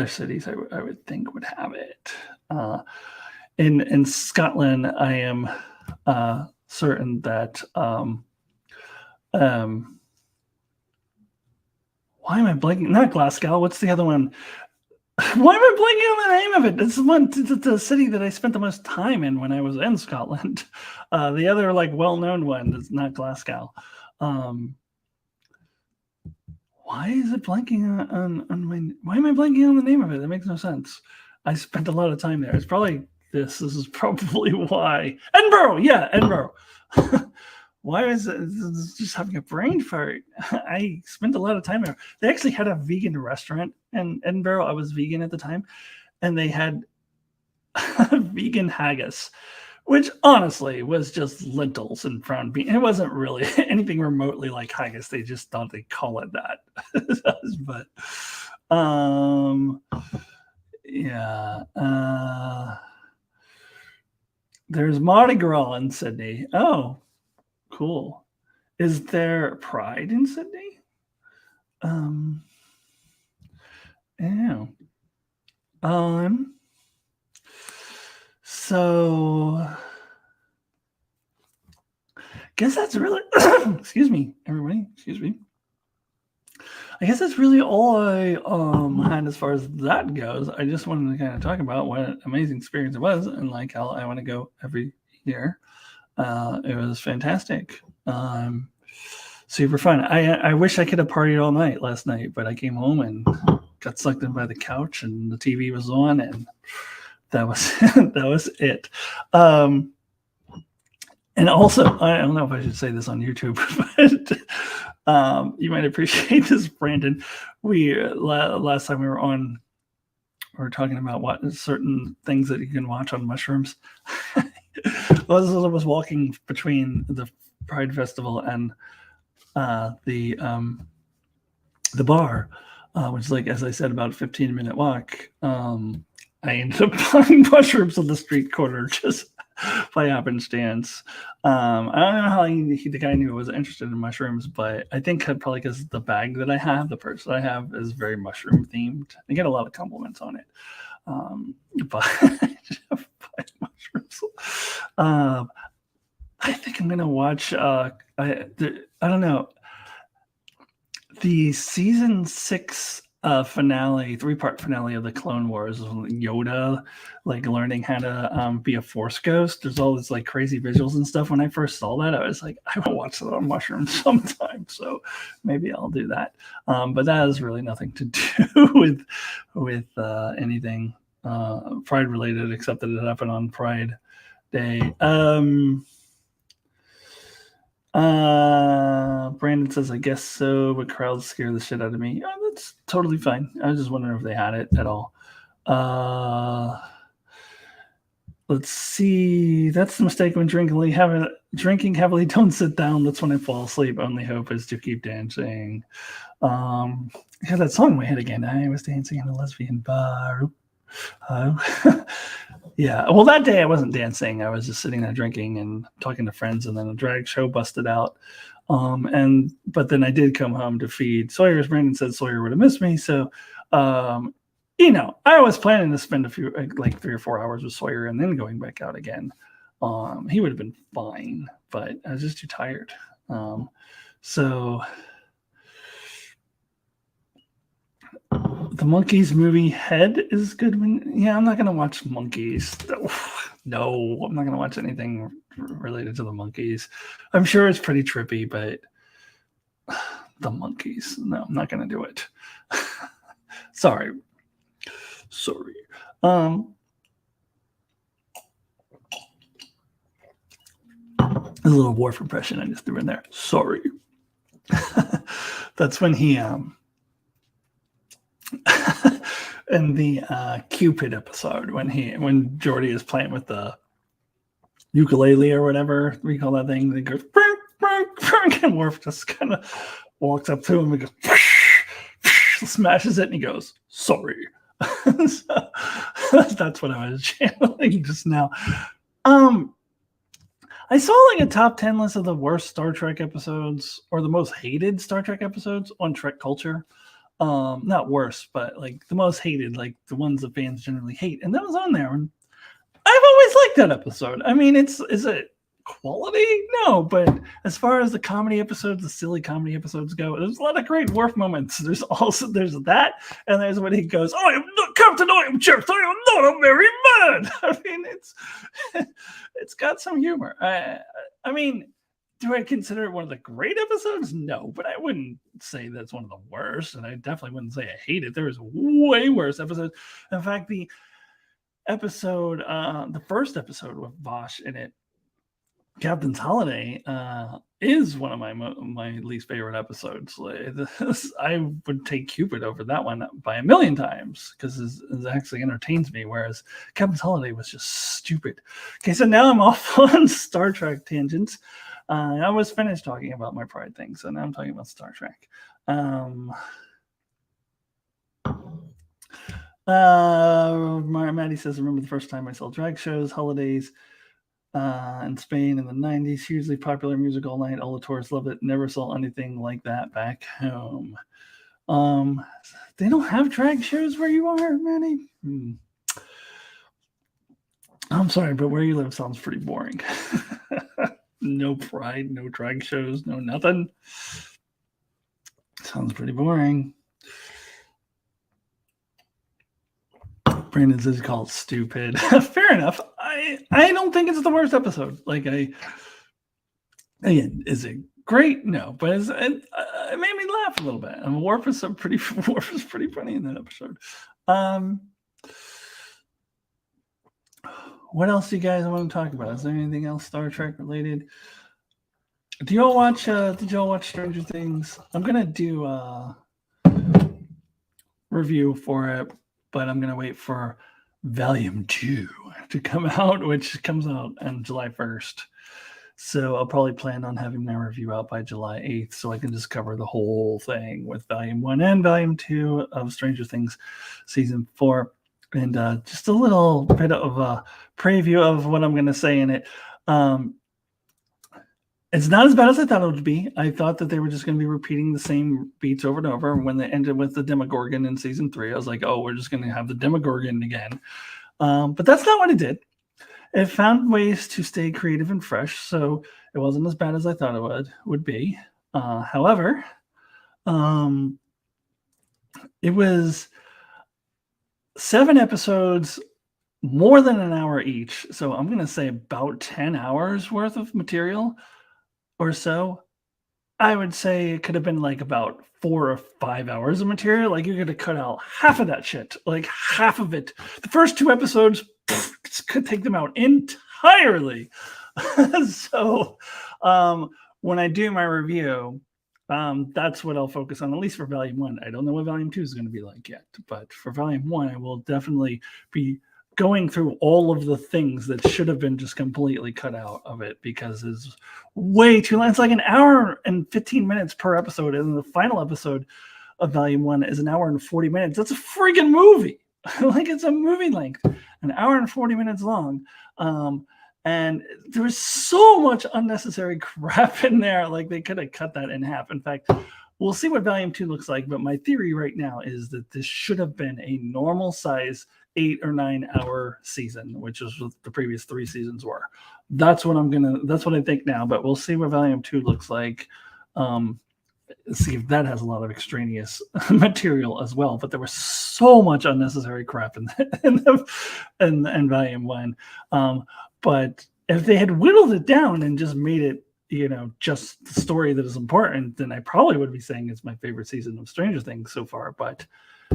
cities. I would think would have it. In Scotland, I am certain that. Why am I blanking? Not Glasgow. What's the other one? Why am I blanking on the name of it? It's the city that I spent the most time in when I was in Scotland. The other well-known one is not Glasgow. Why is it blanking on my? Why am I blanking on the name of it? That makes no sense. I spent a lot of time there. It's probably this. This is probably why. Edinburgh. Yeah, Edinburgh. Why is it just having a brain fart? I spent a lot of time there. They actually had a vegan restaurant in Edinburgh. I was vegan at the time, and they had vegan haggis, which honestly was just lentils and brown beans. It wasn't really anything remotely like haggis. They just thought they'd call it that. But yeah. There's Mardi Gras in Sydney. Oh, cool. Is there Pride in Sydney? Yeah. So guess that's really excuse me, everybody. Excuse me. I guess that's really all I had as far as that goes. I just wanted to kind of talk about what an amazing experience it was and how I want to go every year. It was fantastic. Super fun. I wish I could have partied all night last night, but I came home and got sucked in by the couch and the TV was on and that was that was it. And also, I don't know if I should say this on YouTube, but you might appreciate this, Brandon. We last time we were on, we were talking about what certain things that you can watch on mushrooms. I was walking between the Pride Festival and the bar, which is as I said, about a 15-minute walk. I ended up buying mushrooms on the street corner just by happenstance. I don't know how the guy knew I was interested in mushrooms, but I think probably because the bag that I have, the purse that I have, is very mushroom themed. I get a lot of compliments on it. But mushrooms. I think I'm gonna watch. I don't know. The season 6 finale, 3-part finale of the Clone Wars, Yoda learning how to be a Force ghost. There's all this crazy visuals and stuff. When I first saw that, I was like, I will watch that on mushrooms sometime. So maybe I'll do that. But that has really nothing to do with anything Pride related, except that it happened on Pride Day. Brandon says, I guess so, but crowds scare the shit out of me. Oh, that's totally fine. I was just wondering if they had it at all. Let's see. That's the mistake when drinking heavily. Don't sit down. That's when I fall asleep. Only hope is to keep dancing. I had that song in my head again. I was dancing in a lesbian bar. Yeah. Well, that day I wasn't dancing. I was just sitting there drinking and talking to friends, and then a drag show busted out. But then I did come home to feed Sawyer, as Brandon said Sawyer would have missed me. So, I was planning to spend a few, like 3 or 4 hours with Sawyer and then going back out again. He would have been fine, but I was just too tired. So the Monkeys movie Head is good. I'm not going to watch Monkeys. No, I'm not going to watch anything related to the Monkeys. I'm sure it's pretty trippy, but the Monkeys, no, I'm not going to do it. Sorry. A little Wharf impression I just threw in there. Sorry. That's when he in the Cupid episode when Jordy is playing with the ukulele or whatever we call that thing, they go and Worf just kind of walks up to him and goes smashes it and he goes, sorry. So, that's what I was channeling just now. I saw like a top 10 list of the worst Star Trek episodes or the most hated Star Trek episodes on Trek Culture. Not worst, but like the most hated, like the ones that fans generally hate. And that was on there. And I've always liked that episode. I mean, is it quality? No, but as far as the comedy episodes, the silly comedy episodes go, there's a lot of great Worf moments. There's that, and there's when he goes, "I am not Captain, I am Jeff, I am not a merry man." I mean, it's got some humor. I mean, do I consider it one of the great episodes? No, but I wouldn't say that's one of the worst, and I definitely wouldn't say I hate it. There was way worse episodes. In fact, the first episode with Vosh in it, Captain's Holiday, is one of my least favorite episodes. I would take Cupid over that one by a million times because it actually entertains me, whereas Captain's Holiday was just stupid. Okay, so now I'm off on Star Trek tangents. I was finished talking about my pride thing, so now I'm talking about Star Trek. Maddie says, remember the first time I saw drag shows, holidays, in Spain in the 90s, hugely popular music all night. All the tourists love it. Never saw anything like that back home. They don't have drag shows where you are, Manny? I'm sorry, but where you live sounds pretty boring. No pride, no drag shows, no nothing. Sounds pretty boring. Brandon says called stupid. Fair enough. I don't think it's the worst episode. Again, is it great? No, but it made me laugh a little bit. And Worf is pretty funny in that episode. What else do you guys want to talk about? Is there anything else Star Trek related? Did y'all watch Stranger Things? I'm gonna do a review for it, but I'm gonna wait for Volume 2 to come out, which comes out on July 1st. So I'll probably plan on having my review out by July 8th, so I can just cover the whole thing with Volume 1 and Volume 2 of Stranger Things Season 4. And just a little bit of a preview of what I'm going to say in it. It's not as bad as I thought it would be. I thought that they were just going to be repeating the same beats over and over. When they ended with the Demogorgon in Season 3, I was like, oh, we're just going to have the Demogorgon again. But that's not what it did. It found ways to stay creative and fresh, so it wasn't as bad as I thought it would be. However, it was 7 episodes, more than an hour each. So I'm going to say about 10 hours worth of material or so. I would say it could have been like about 4 or 5 hours of material. Like you're going to cut out half of that shit, like half of it. The first 2 episodes could take them out entirely. So when I do my review, that's what I'll focus on, at least for Volume 1. I don't know what Volume 2 is going to be like yet, but for Volume 1, I will definitely be going through all of the things that should have been just completely cut out of it because it's way too long. It's like an hour and 15 minutes per episode, and the final episode of Volume 1 is an hour and 40 minutes. That's a freaking movie. Like it's a movie length, an hour and 40 minutes long. And there was so much unnecessary crap in there. Like they could have cut that in half. In fact, we'll see what Volume 2 looks like. But my theory right now is that this should have been a normal size 8 or 9 hour season, which is what the previous 3 seasons were. That's what I think now. But we'll see what Volume 2 looks like. See if that has a lot of extraneous material as well. But there was so much unnecessary crap in Volume 1. But if they had whittled it down and just made it, just the story that is important, then I probably would be saying it's my favorite season of Stranger Things so far. But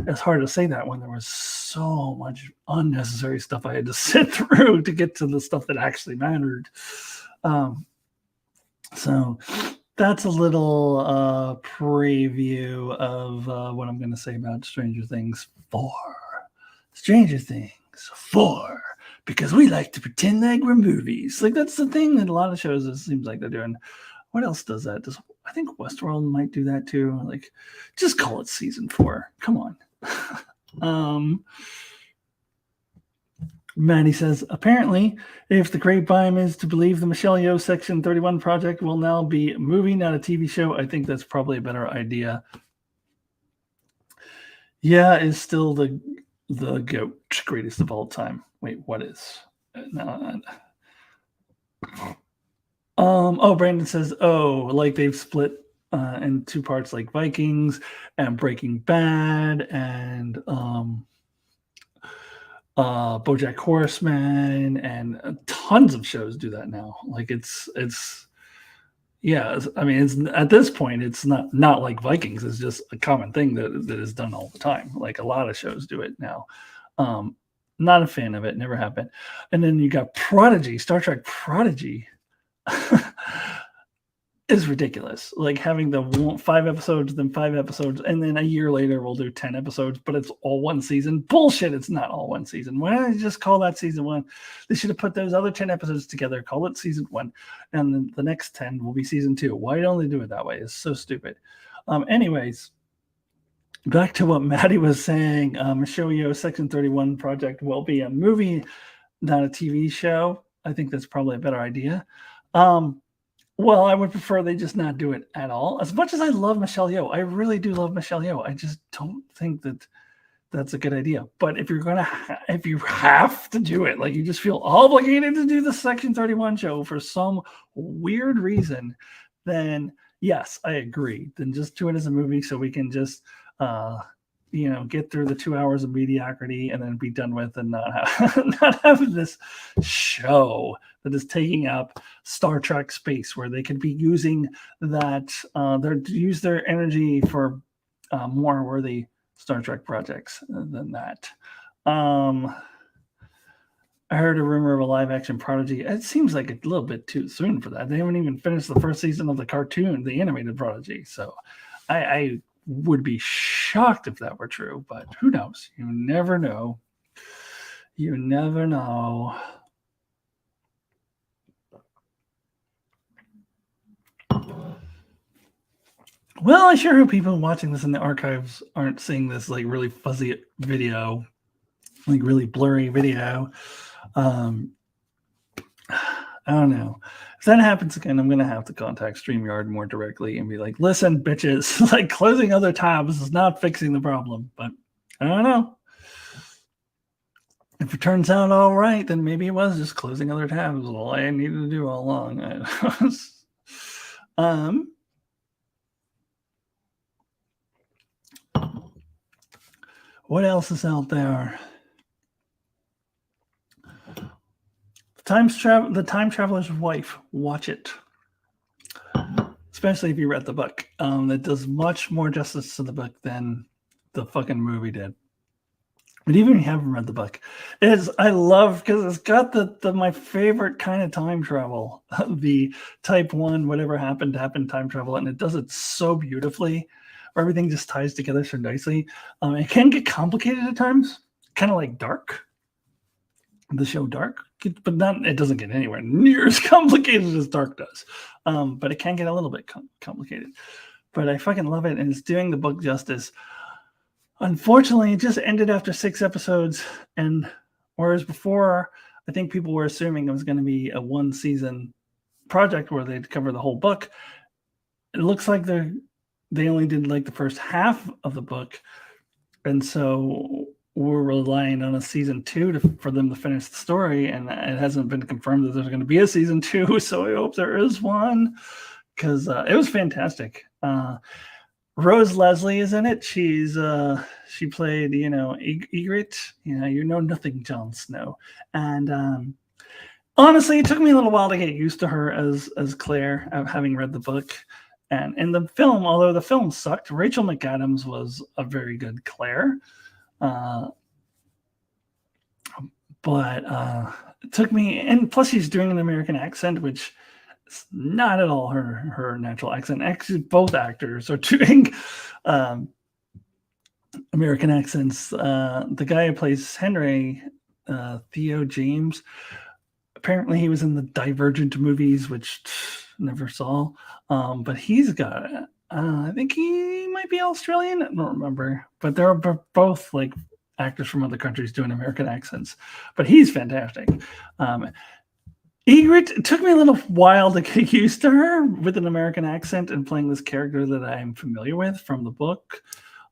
it's hard to say that when there was so much unnecessary stuff I had to sit through to get to the stuff that actually mattered. So that's a little preview of what I'm going to say about Stranger Things 4. Stranger Things 4. Because we like to pretend like we're movies. Like that's the thing that a lot of shows, it seems like they're doing. What else does that? I think Westworld might do that too. Like, just call it season 4. Come on. Maddie says, apparently, if the grapevine is to believe the Michelle Yeoh Section 31 project will now be a movie, not a TV show, I think that's probably a better idea. Yeah, is still the GOAT, greatest of all time. Wait, what is? Brandon says, like they've split in 2 parts, like Vikings and Breaking Bad and BoJack Horseman, and tons of shows do that now. Like it's at this point, it's not like Vikings. It's just a common thing that is done all the time. Like a lot of shows do it now. Not a fan of it. Never have been. And then you got Prodigy, Star Trek Prodigy. Is ridiculous. Like having the 5 episodes, then 5 episodes, and then a year later we'll do 10 episodes, but it's all one season. Bullshit. It's not all one season. Why don't they just call that season 1? They should have put those other 10 episodes together, call it season 1, and then the next 10 will be season 2. Why don't they do it that way? It's so stupid. Anyways, back to what Maddie was saying. Michelle Yeoh Section 31 project will be a movie, not a TV show. I think that's probably a better idea. Well, I would prefer they just not do it at all. As much as I love Michelle Yeoh, I really do love Michelle Yeoh. I just don't think that that's a good idea. But if if you have to do it, like you just feel obligated to do the Section 31 show for some weird reason, then yes, I agree. Then just do it as a movie so we can just get through the 2 hours of mediocrity and then be done with, and not have this show that is taking up Star Trek space where they could be using that use their energy for more worthy Star Trek projects than that. I heard a rumor of a live action Prodigy. It seems like a little bit too soon for that. They haven't even finished the first season of the cartoon, the animated Prodigy. So I would be shocked if that were true, but who knows? You never know. You never know. Well, I sure hope people watching this in the archives aren't seeing this like really fuzzy video, like really blurry video. I don't know. If that happens again, I'm going to have to contact StreamYard more directly and be like, listen, bitches, like closing other tabs is not fixing the problem. But I don't know. If it turns out all right, then maybe it was just closing other tabs. All I needed to do all along. What else is out there? The Time Traveler's Wife. Watch it. Especially if you read the book. That does much more justice to the book than the fucking movie did. But even if you haven't read the book, I love because it's got the my favorite kind of time travel, the type 1, whatever happened to happen time travel, and it does it so beautifully. Everything just ties together so nicely. It can get complicated at times, kind of like Dark, the show Dark, but it doesn't get anywhere near as complicated as Dark does. But it can get a little bit complicated. But I fucking love it, and it's doing the book justice. Unfortunately, it just ended after 6 episodes, and whereas before, I think people were assuming it was going to be a one-season project where they'd cover the whole book. It looks like they only did like the first half of the book, and so we're relying on a season 2 for them to finish the story, and it hasn't been confirmed that there's going to be a season 2. So I hope there is one, because it was fantastic. Rose Leslie is in it. She played, Ygritte. You know nothing, Jon Snow, and honestly, it took me a little while to get used to her as Claire, having read the book. And in the film, although the film sucked, Rachel McAdams was a very good Claire. But it took me, and plus she's doing an American accent, which is not at all her natural accent. Actually, both actors are doing American accents. The guy who plays Henry, Theo James, apparently he was in the Divergent movies, which never saw. But he's got, I think he might be Australian. I don't remember, but they're both like actors from other countries doing American accents. But he's fantastic. Ygritte, it took me a little while to get used to her with an American accent and playing this character that I'm familiar with from the book.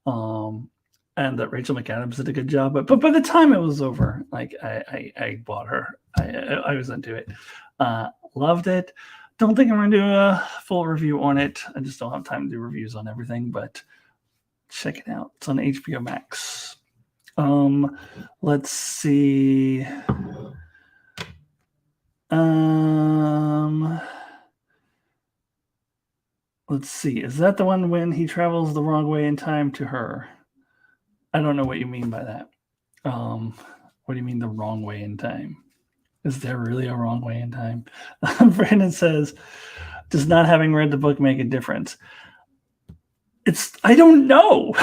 And that Rachel McAdams did a good job. But by the time it was over, like I bought her. I was into it. Loved it. Don't think I'm going to do a full review on it. I just don't have time to do reviews on everything, but check it out. It's on HBO Max. Let's see. Let's see. Is that the one when he travels the wrong way in time to her? I don't know what you mean by that. What do you mean the wrong way in time? Is there really a wrong way in time? Brandon says, does not having read the book make a difference? I don't know,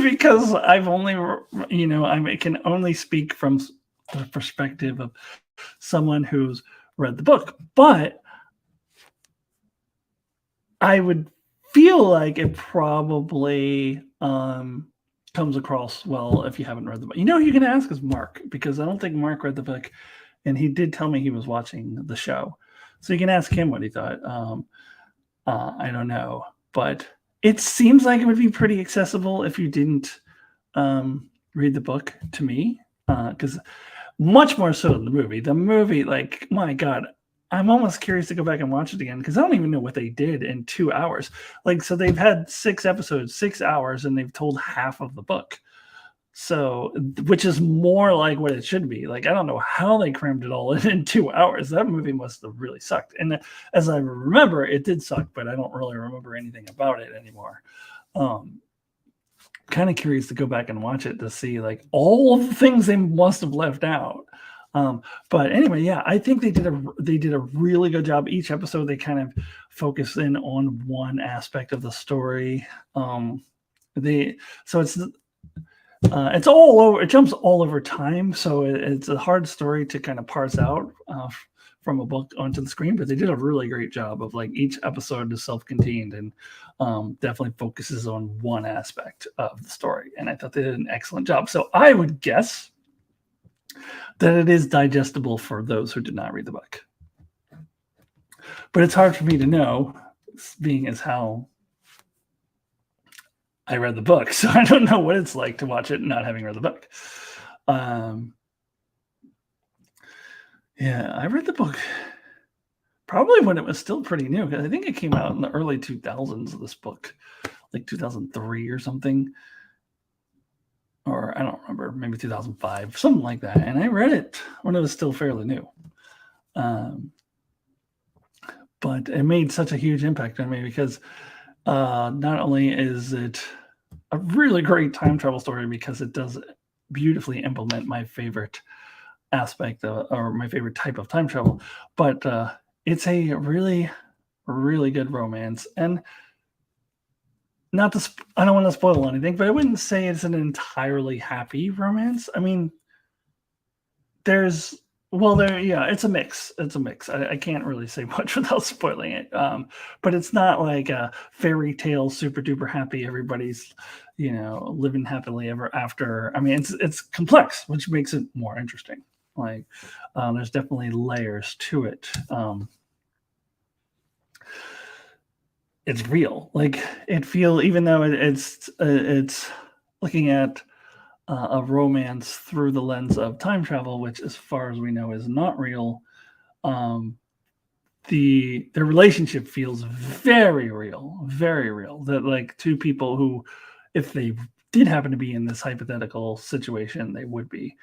because I've only, I can only speak from the perspective of someone who's read the book, but I would feel like it probably comes across well if you haven't read the book. You can ask is Mark, because I don't think Mark read the book, and he did tell me he was watching the show, so you can ask him what he thought. I don't know, but it seems like it would be pretty accessible if you didn't read the book, to me, because much more so than the movie. The movie, like, my God, I'm almost curious to go back and watch it again, because I don't even know what they did in 2 hours. Like, so they've had 6 episodes, 6 hours, and they've told half of the book. So, which is more like what it should be. Like, I don't know how they crammed it all in 2 hours. That movie must have really sucked. And as I remember, it did suck, but I don't really remember anything about it anymore. Kind of curious to go back and watch it to see like all of the things they must have left out. But anyway, yeah, I think they did a really good job. Each episode, they kind of focus in on one aspect of the story. It's all over. It jumps all over time, so it's a hard story to kind of parse out from a book onto the screen. But they did a really great job of like each episode is self-contained and definitely focuses on one aspect of the story. And I thought they did an excellent job. So I would guess that it is digestible for those who did not read the book. But it's hard for me to know, being as how I read the book, so I don't know what it's like to watch it not having read the book. Yeah, I read the book probably when it was still pretty new, because I think it came out in the early 2000s, this book, like 2003 or something. Or I don't remember, maybe 2005, something like that. And I read it when it was still fairly new. But it made such a huge impact on me because not only is it a really great time travel story, because it does beautifully implement my favorite aspect or my favorite type of time travel, but it's a really, really good romance. And not to, I don't want to spoil anything, but I wouldn't say it's an entirely happy romance. I mean, there's Well, it's a mix. It's a mix. I can't really say much without spoiling it. But it's not like a fairy tale, super duper happy. Everybody's, living happily ever after. I mean, it's complex, which makes it more interesting. Like, there's definitely layers to it. It's real. Like even though it's looking at a romance through the lens of time travel, which, as far as we know, is not real. Um, their relationship feels very real, very real. That, like, two people who, if they did happen to be in this hypothetical situation, they would be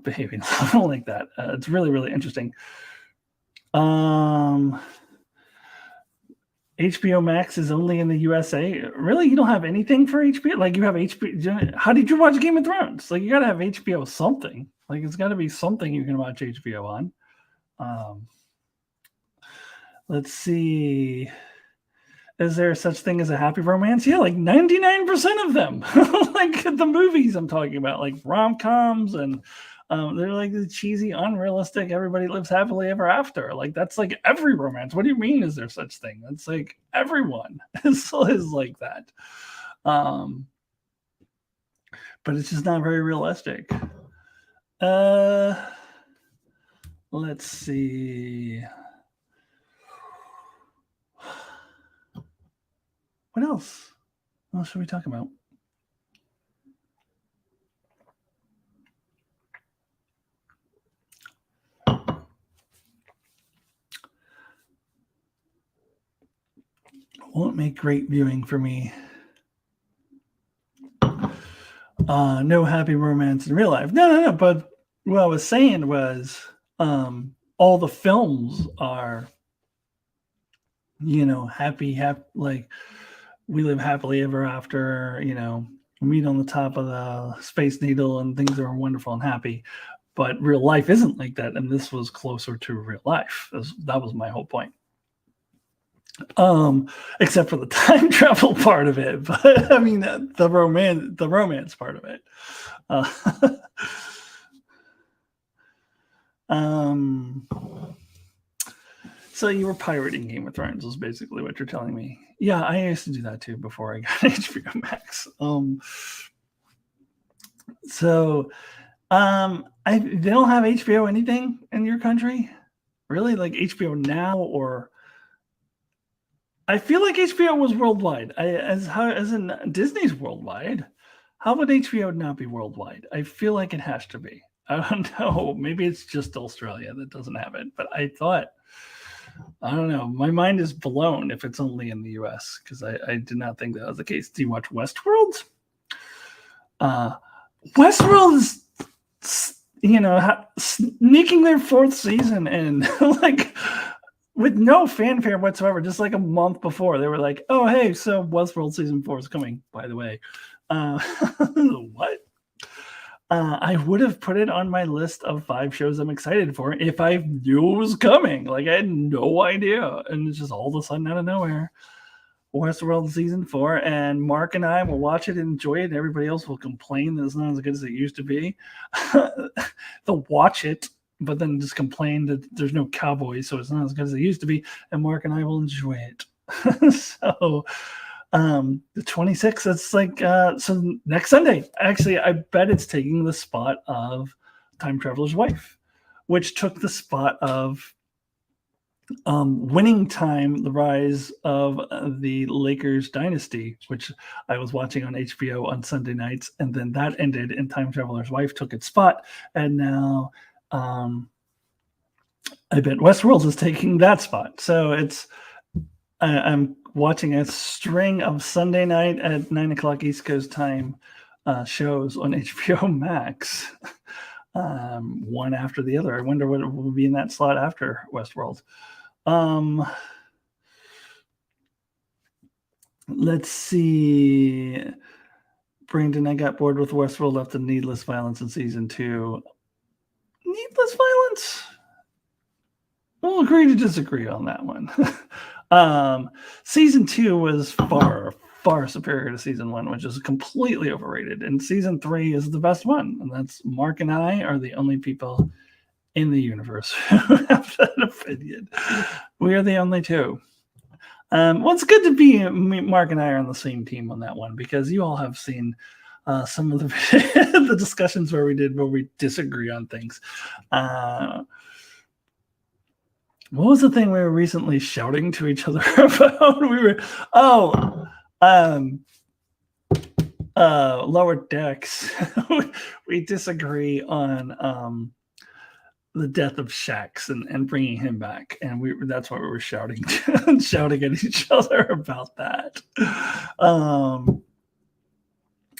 behaving like that. It's really, really interesting. HBO Max is only in the USA. Really, you don't have anything for HBO? Like, you have HBO? How did you watch Game of Thrones? Like, you got to have HBO something. Like, it's got to be something you can watch HBO on. Let's see. Is there such thing as a happy romance? Yeah, like 99% of them. Like the movies I'm talking about, like rom-coms, and they're like the cheesy, unrealistic, everybody lives happily ever after. Like, that's like every romance. What do you mean, is there such thing? That's like everyone is like that. But it's just not very realistic. Let's see. What else? What else should we talk about? Won't make great viewing for me. No happy romance in real life. No. But what I was saying was, all the films are, happy, like, we live happily ever after, meet on the top of the Space Needle and things are wonderful and happy. But real life isn't like that. And this was closer to real life. That was my whole point. Except for the time travel part of it. But I mean, the romance part of it. So you were pirating Game of Thrones, is basically what you're telling me. Yeah, I used to do that too before I got HBO Max. They don't have HBO anything in your country, really? Like HBO Now, or I feel like HBO was worldwide. As in Disney's worldwide. How would HBO not be worldwide? I feel like it has to be. I don't know. Maybe it's just Australia that doesn't have it. But I don't know. My mind is blown if it's only in the US, because I did not think that was the case. Do you watch Westworld? Westworld is, sneaking their fourth season in, like, with no fanfare whatsoever. Just like a month before, they were like, "Oh, hey, so Westworld season 4 is coming, by the way." What? I would have put it on my list of 5 shows I'm excited for if I knew it was coming. Like, I had no idea, and it's just all of a sudden, out of nowhere, Westworld season 4, and Mark and I will watch it and enjoy it, and everybody else will complain that it's not as good as it used to be. They'll watch it, but then just complain that there's no cowboys, so it's not as good as it used to be, and Mark and I will enjoy it. So the 26th, it's like, so next Sunday, actually, I bet it's taking the spot of Time Traveler's Wife, which took the spot of Winning Time, the rise of the Lakers dynasty, which I was watching on HBO on Sunday nights, and then that ended and Time Traveler's Wife took its spot, and now I bet Westworld is taking that spot. So I'm watching a string of Sunday night at 9:00 East Coast time shows on HBO Max, one after the other. I wonder what will be in that slot after Westworld. Let's see. Brandon, I got bored with Westworld after needless violence in season 2. Needless violence? We'll agree to disagree on that one. Season 2 was far, far superior to season 1, which is completely overrated. And season 3 is the best one. And that's Mark and I are the only people in the universe who have that opinion. We are the only two. Well, it's good to be Mark and I are on the same team on that one because you all have seen some of the the discussions where we disagree on things. What was the thing we were recently shouting to each other about? Lower Decks. We disagree on the death of Shax and bringing him back, and that's what we were shouting shouting at each other about that.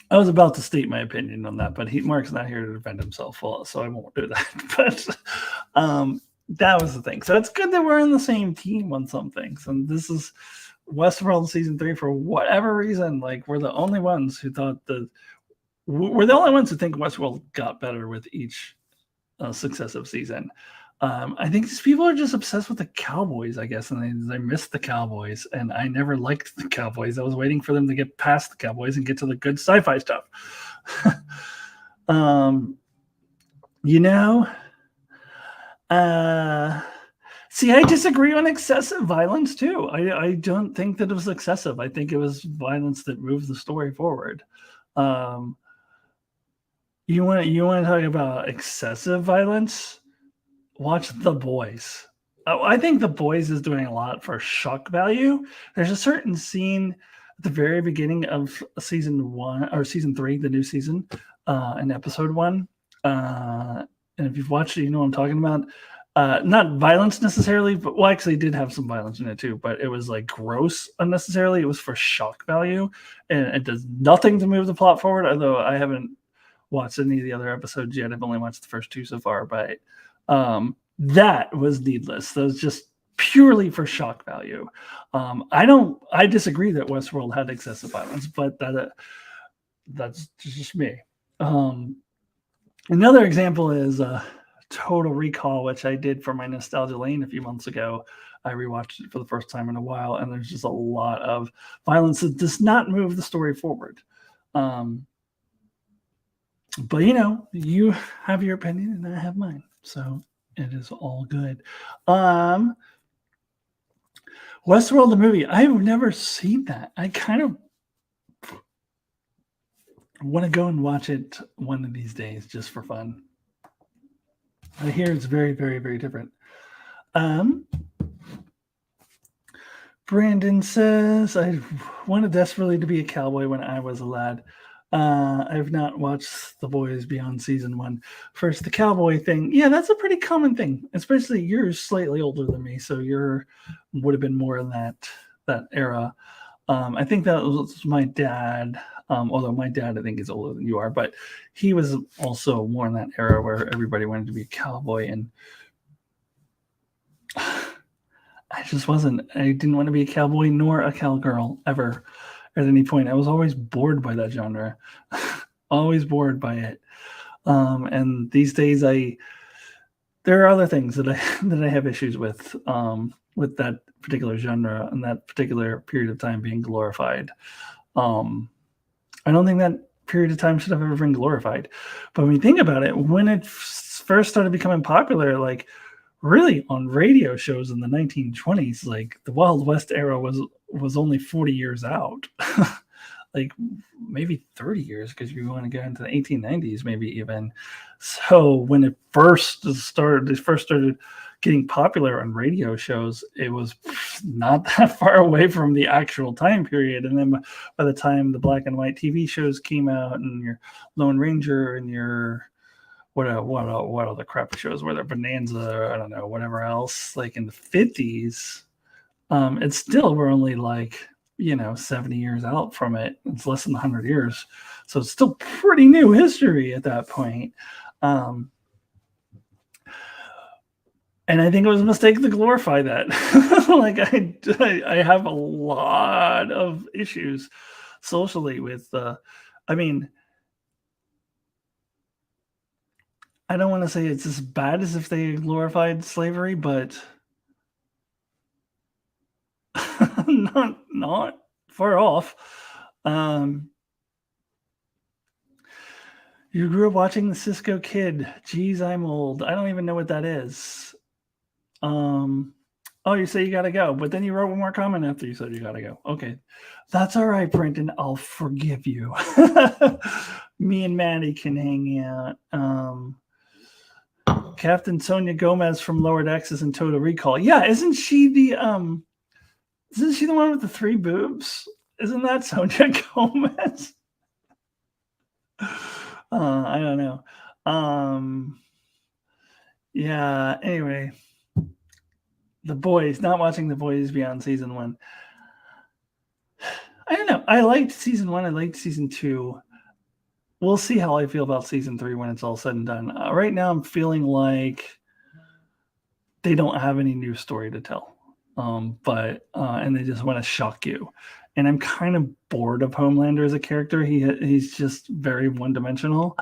I was about to state my opinion on that, but Mark's not here to defend himself, so I won't do that. But that was the thing. So it's good that we're on the same team on some things, and this is Westworld season 3 for whatever reason. Like we're the only ones who think Westworld got better with each successive season. I think these people are just obsessed with the Cowboys, I guess, and they miss the Cowboys. And I never liked the Cowboys. I was waiting for them to get past the Cowboys and get to the good sci-fi stuff. See, I disagree on excessive violence too. I don't think that it was excessive. I think it was violence that moved the story forward. You want to talk about excessive violence? Watch The Boys. I think The Boys is doing a lot for shock value. There's a certain scene at the very beginning of season 1 or season 3, the new season, in episode 1. And if you've watched it, you know what I'm talking about. Not violence necessarily, but well, actually, it did have some violence in it too. But it was like gross unnecessarily. It was for shock value, and it does nothing to move the plot forward. Although I haven't watched any of the other episodes yet. I've only watched the first 2 so far, but that was needless. That was just purely for shock value. I disagree that Westworld had excessive violence, but that's just me. Another example is Total Recall, which I did for my Nostalgia Lane a few months ago. I rewatched it for the first time in a while, and there's just a lot of violence that does not move the story forward. But you have your opinion and I have mine, so it is all good. Westworld the movie, I've never seen that. I kind of want to go and watch it one of these days just for fun. I hear it's very, very, very different. Brandon says, I wanted desperately to be a cowboy when I was a lad. I've not watched The Boys beyond season 1. First, the cowboy thing. Yeah, that's a pretty common thing, especially you're slightly older than me, so would have been more in that era. I think that was my dad, although my dad I think is older than you are, but he was also more in that era where everybody wanted to be a cowboy, and I didn't want to be a cowboy nor a cowgirl ever. At any point, I was always bored by that genre, always bored by it. And these days, there are other things that I have issues with that particular genre and that particular period of time being glorified. I don't think that period of time should have ever been glorified. But when you think about it, when it first started becoming popular, like really on radio shows in the 1920s, like the Wild West era was only 40 years out. Like maybe 30 years, because you want to go into the 1890s, maybe even. So when it first started getting popular on radio shows, it was not that far away from the actual time period. And then by the time the black and white TV shows came out, and your Lone Ranger and your what other crappy shows were there, Bonanza, I don't know, whatever else, like in the 50s, it's still, we're only like 70 years out from it. It's less than 100 years, so it's still pretty new history at that point. And I think it was a mistake to glorify that. Like I have a lot of issues socially with I don't want to say it's as bad as if they glorified slavery, but not far off. You grew up watching the Cisco Kid. Geez, I'm old. I don't even know what that is. Oh, you say you gotta go, but then you wrote one more comment after you said you gotta go. Okay, that's all right, Brenton. I'll forgive you. Me and Maddie can hang out. Captain Sonia Gomez from Lower Decks is in Total Recall. Yeah, isn't she the one with the 3 boobs? Isn't that Sonia Gomez? I don't know. Yeah, anyway. The Boys, not watching The Boys beyond season 1. I don't know. I liked season 1. I liked season 2. We'll see how I feel about season 3 when it's all said and done. Right now, I'm feeling like they don't have any new story to tell. And they just want to shock you. And I'm kind of bored of Homelander as a character. He's just very one-dimensional.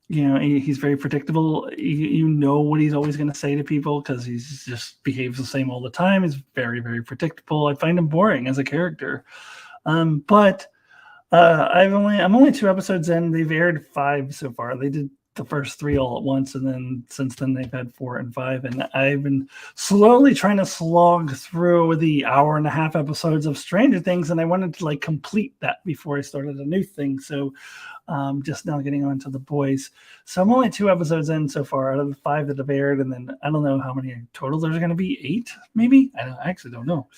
He's very predictable. You know what he's always going to say to people because he just behaves the same all the time. He's very, very predictable. I find him boring as a character. But I'm only 2 episodes in. They've aired 5 so far. They did the first 3 all at once, and then since then they've had 4 and 5. And I've been slowly trying to slog through the hour-and-a-half episodes of Stranger Things, and I wanted to complete that before I started a new thing. So just now getting on to The Boys. So I'm only 2 episodes in so far out of the 5 that have aired, and then I don't know how many total there's going to be. 8, maybe? I actually don't know.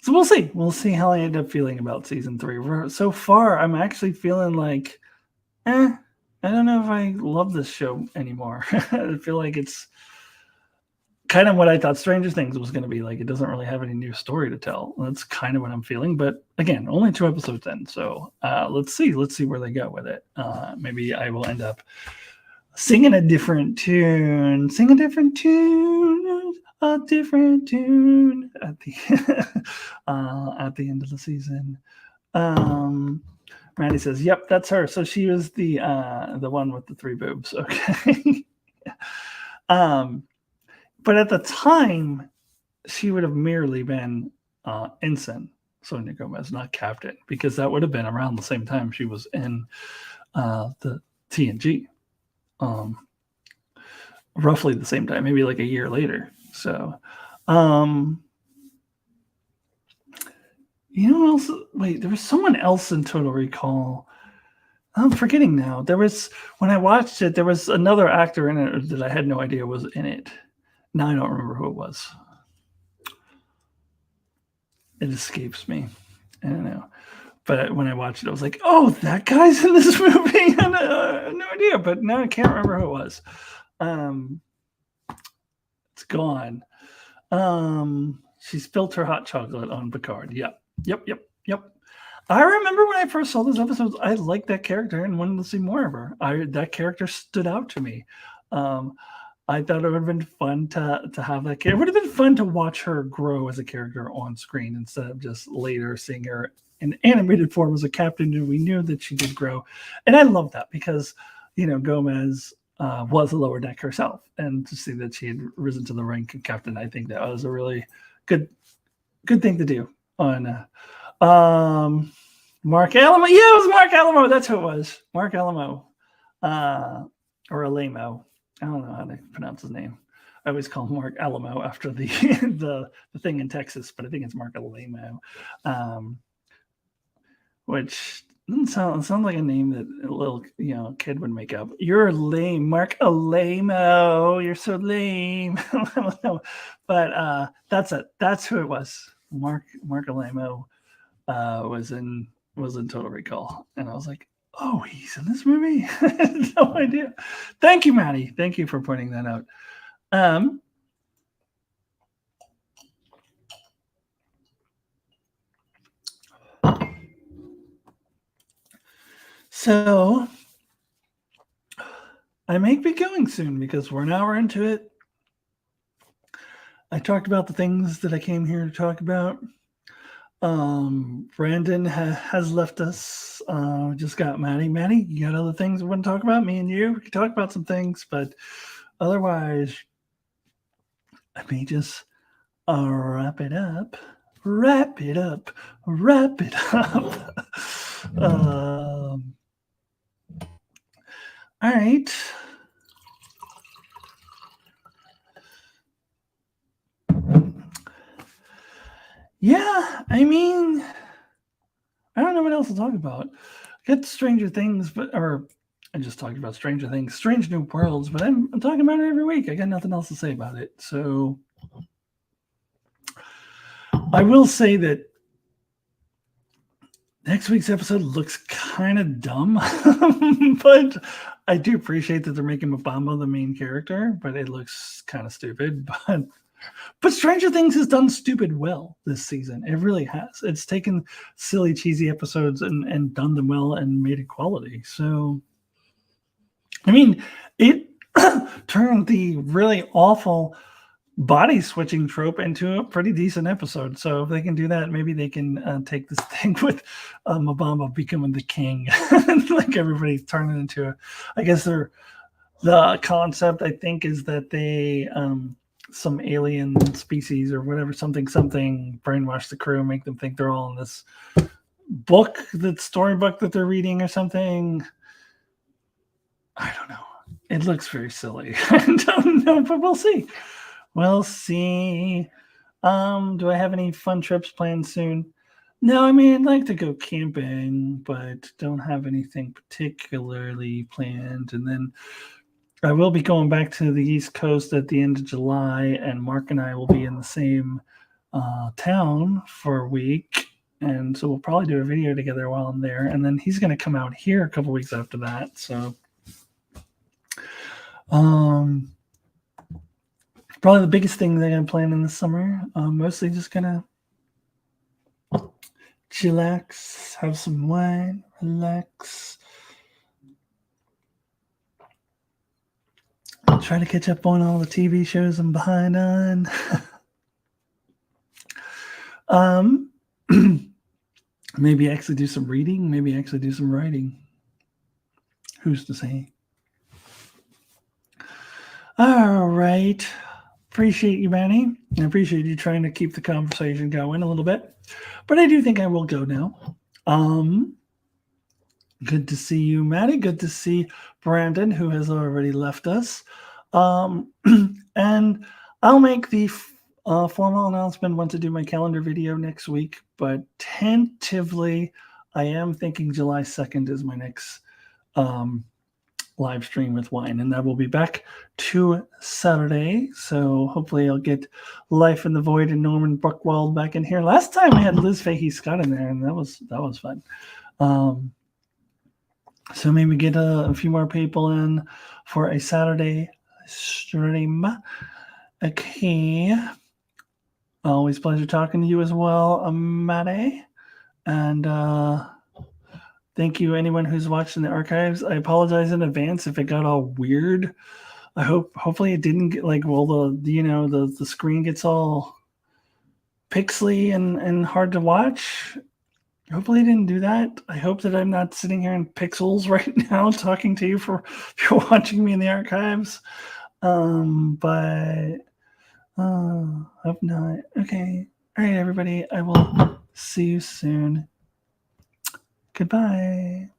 So we'll see. We'll see how I end up feeling about season 3. So far, I'm actually feeling like, I don't know if I love this show anymore. I feel like it's kind of what I thought Stranger Things was going to be like. It doesn't really have any new story to tell. That's kind of what I'm feeling. But again, only 2 episodes in. So let's see. Let's see where they go with it. Maybe I will end up singing a different tune. Sing a different tune. A different tune at the end of the season. Maddie says, "Yep, that's her." So she was the one with the 3 boobs. Okay. But at the time, she would have merely been ensign Sonia Gomez, not captain, because that would have been around the same time she was in the TNG. Roughly the same time, maybe like a year later. So, you know what else? Wait, there was someone else in Total Recall. I'm forgetting now. There was, when I watched it, there was another actor in it that I had no idea was in it. Now I don't remember who it was. It escapes me. I don't know. But when I watched it, I was like, oh, that guy's in this movie? I had no idea, but now I can't remember who it was. It's gone. She spilled her hot chocolate on Picard. Yep. I remember when I first saw those episodes, I liked that character and wanted to see more of her. That character stood out to me. I thought it would have been fun to have that character. It would have been fun to watch her grow as a character on screen instead of just later seeing her in animated form as a captain, and we knew that she did grow. And I love that because, Gomez was a lower deck herself, and to see that she had risen to the rank of captain, I think that was a really good thing to do on Mark Alamo. Yeah, it was Mark Alamo. That's who it was. Mark Alamo. Or Alamo. I don't know how to pronounce his name. I always call him Mark Alamo after the the thing in Texas, but I think it's Mark Alamo. Which doesn't sound like a name that a little kid would make up. You're lame, Mark Alamo. You're so lame. But that's it. That's who it was. Mark Alamo was in Total Recall, and I was like, oh, he's in this movie? I had no idea. Thank you, Maddie. Thank you for pointing that out. So I may be going soon because we're an hour into it. I talked about the things that I came here to talk about. Brandon has left us. Just got Maddie. Maddie, you got other things we want to talk about? Me and you? We can talk about some things, but otherwise, I may just wrap it up Wrap it up. Wrap it up. All right. Yeah, I mean, I don't know what else to talk about. I got Stranger Things, I just talked about Stranger Things, Strange New Worlds, but I'm talking about it every week. I got nothing else to say about it. So I will say that next week's episode looks kind of dumb, but I do appreciate that they're making Mabamba the main character, but it looks kind of stupid. But Stranger Things has done stupid well this season. It really has. It's taken silly, cheesy episodes and done them well and made it quality. So, I mean, it turned the really awful body switching trope into a pretty decent episode. So if they can do that, maybe they can take this thing with Mabamba becoming the king, like everybody turning into a. I guess the concept I think is that they some alien species or whatever something brainwash the crew, make them think they're all in this book, that storybook that they're reading or something. I don't know. It looks very silly. I don't know, but we'll see. We'll see. Do I have any fun trips planned soon? No, I mean, I'd like to go camping, but don't have anything particularly planned. And then I will be going back to the East Coast at the end of July, and Mark and I will be in the same town for a week. And so we'll probably do a video together while I'm there. And then he's going to come out here a couple weeks after that. So, probably the biggest thing they're going to plan in the summer. Mostly just going to chillax, have some wine, relax. Try to catch up on all the TV shows I'm behind on. Maybe actually do some reading, maybe actually do some writing. Who's to say? All right. Appreciate you, Manny. I appreciate you trying to keep the conversation going a little bit. But I do think I will go now. Good to see you, Maddie. Good to see Brandon, who has already left us. And I'll make the formal announcement once I do my calendar video next week. But tentatively, I am thinking July 2nd is my next live stream with wine, and that will be back to Saturday. So hopefully I'll get Life in the Void and Norman Buckwald back in here. Last time I had Liz Fahey Scott in there, and that was fun. So maybe get a few more people in for a Saturday stream. Okay. Always pleasure talking to you as well, Maddie. And thank you, anyone who's watching the archives. I apologize in advance if it got all weird. Hopefully it didn't get the screen gets all pixely and hard to watch. Hopefully it didn't do that. I hope that I'm not sitting here in pixels right now talking to you if you're watching me in the archives. But hope not. Okay. All right, everybody. I will see you soon. Goodbye.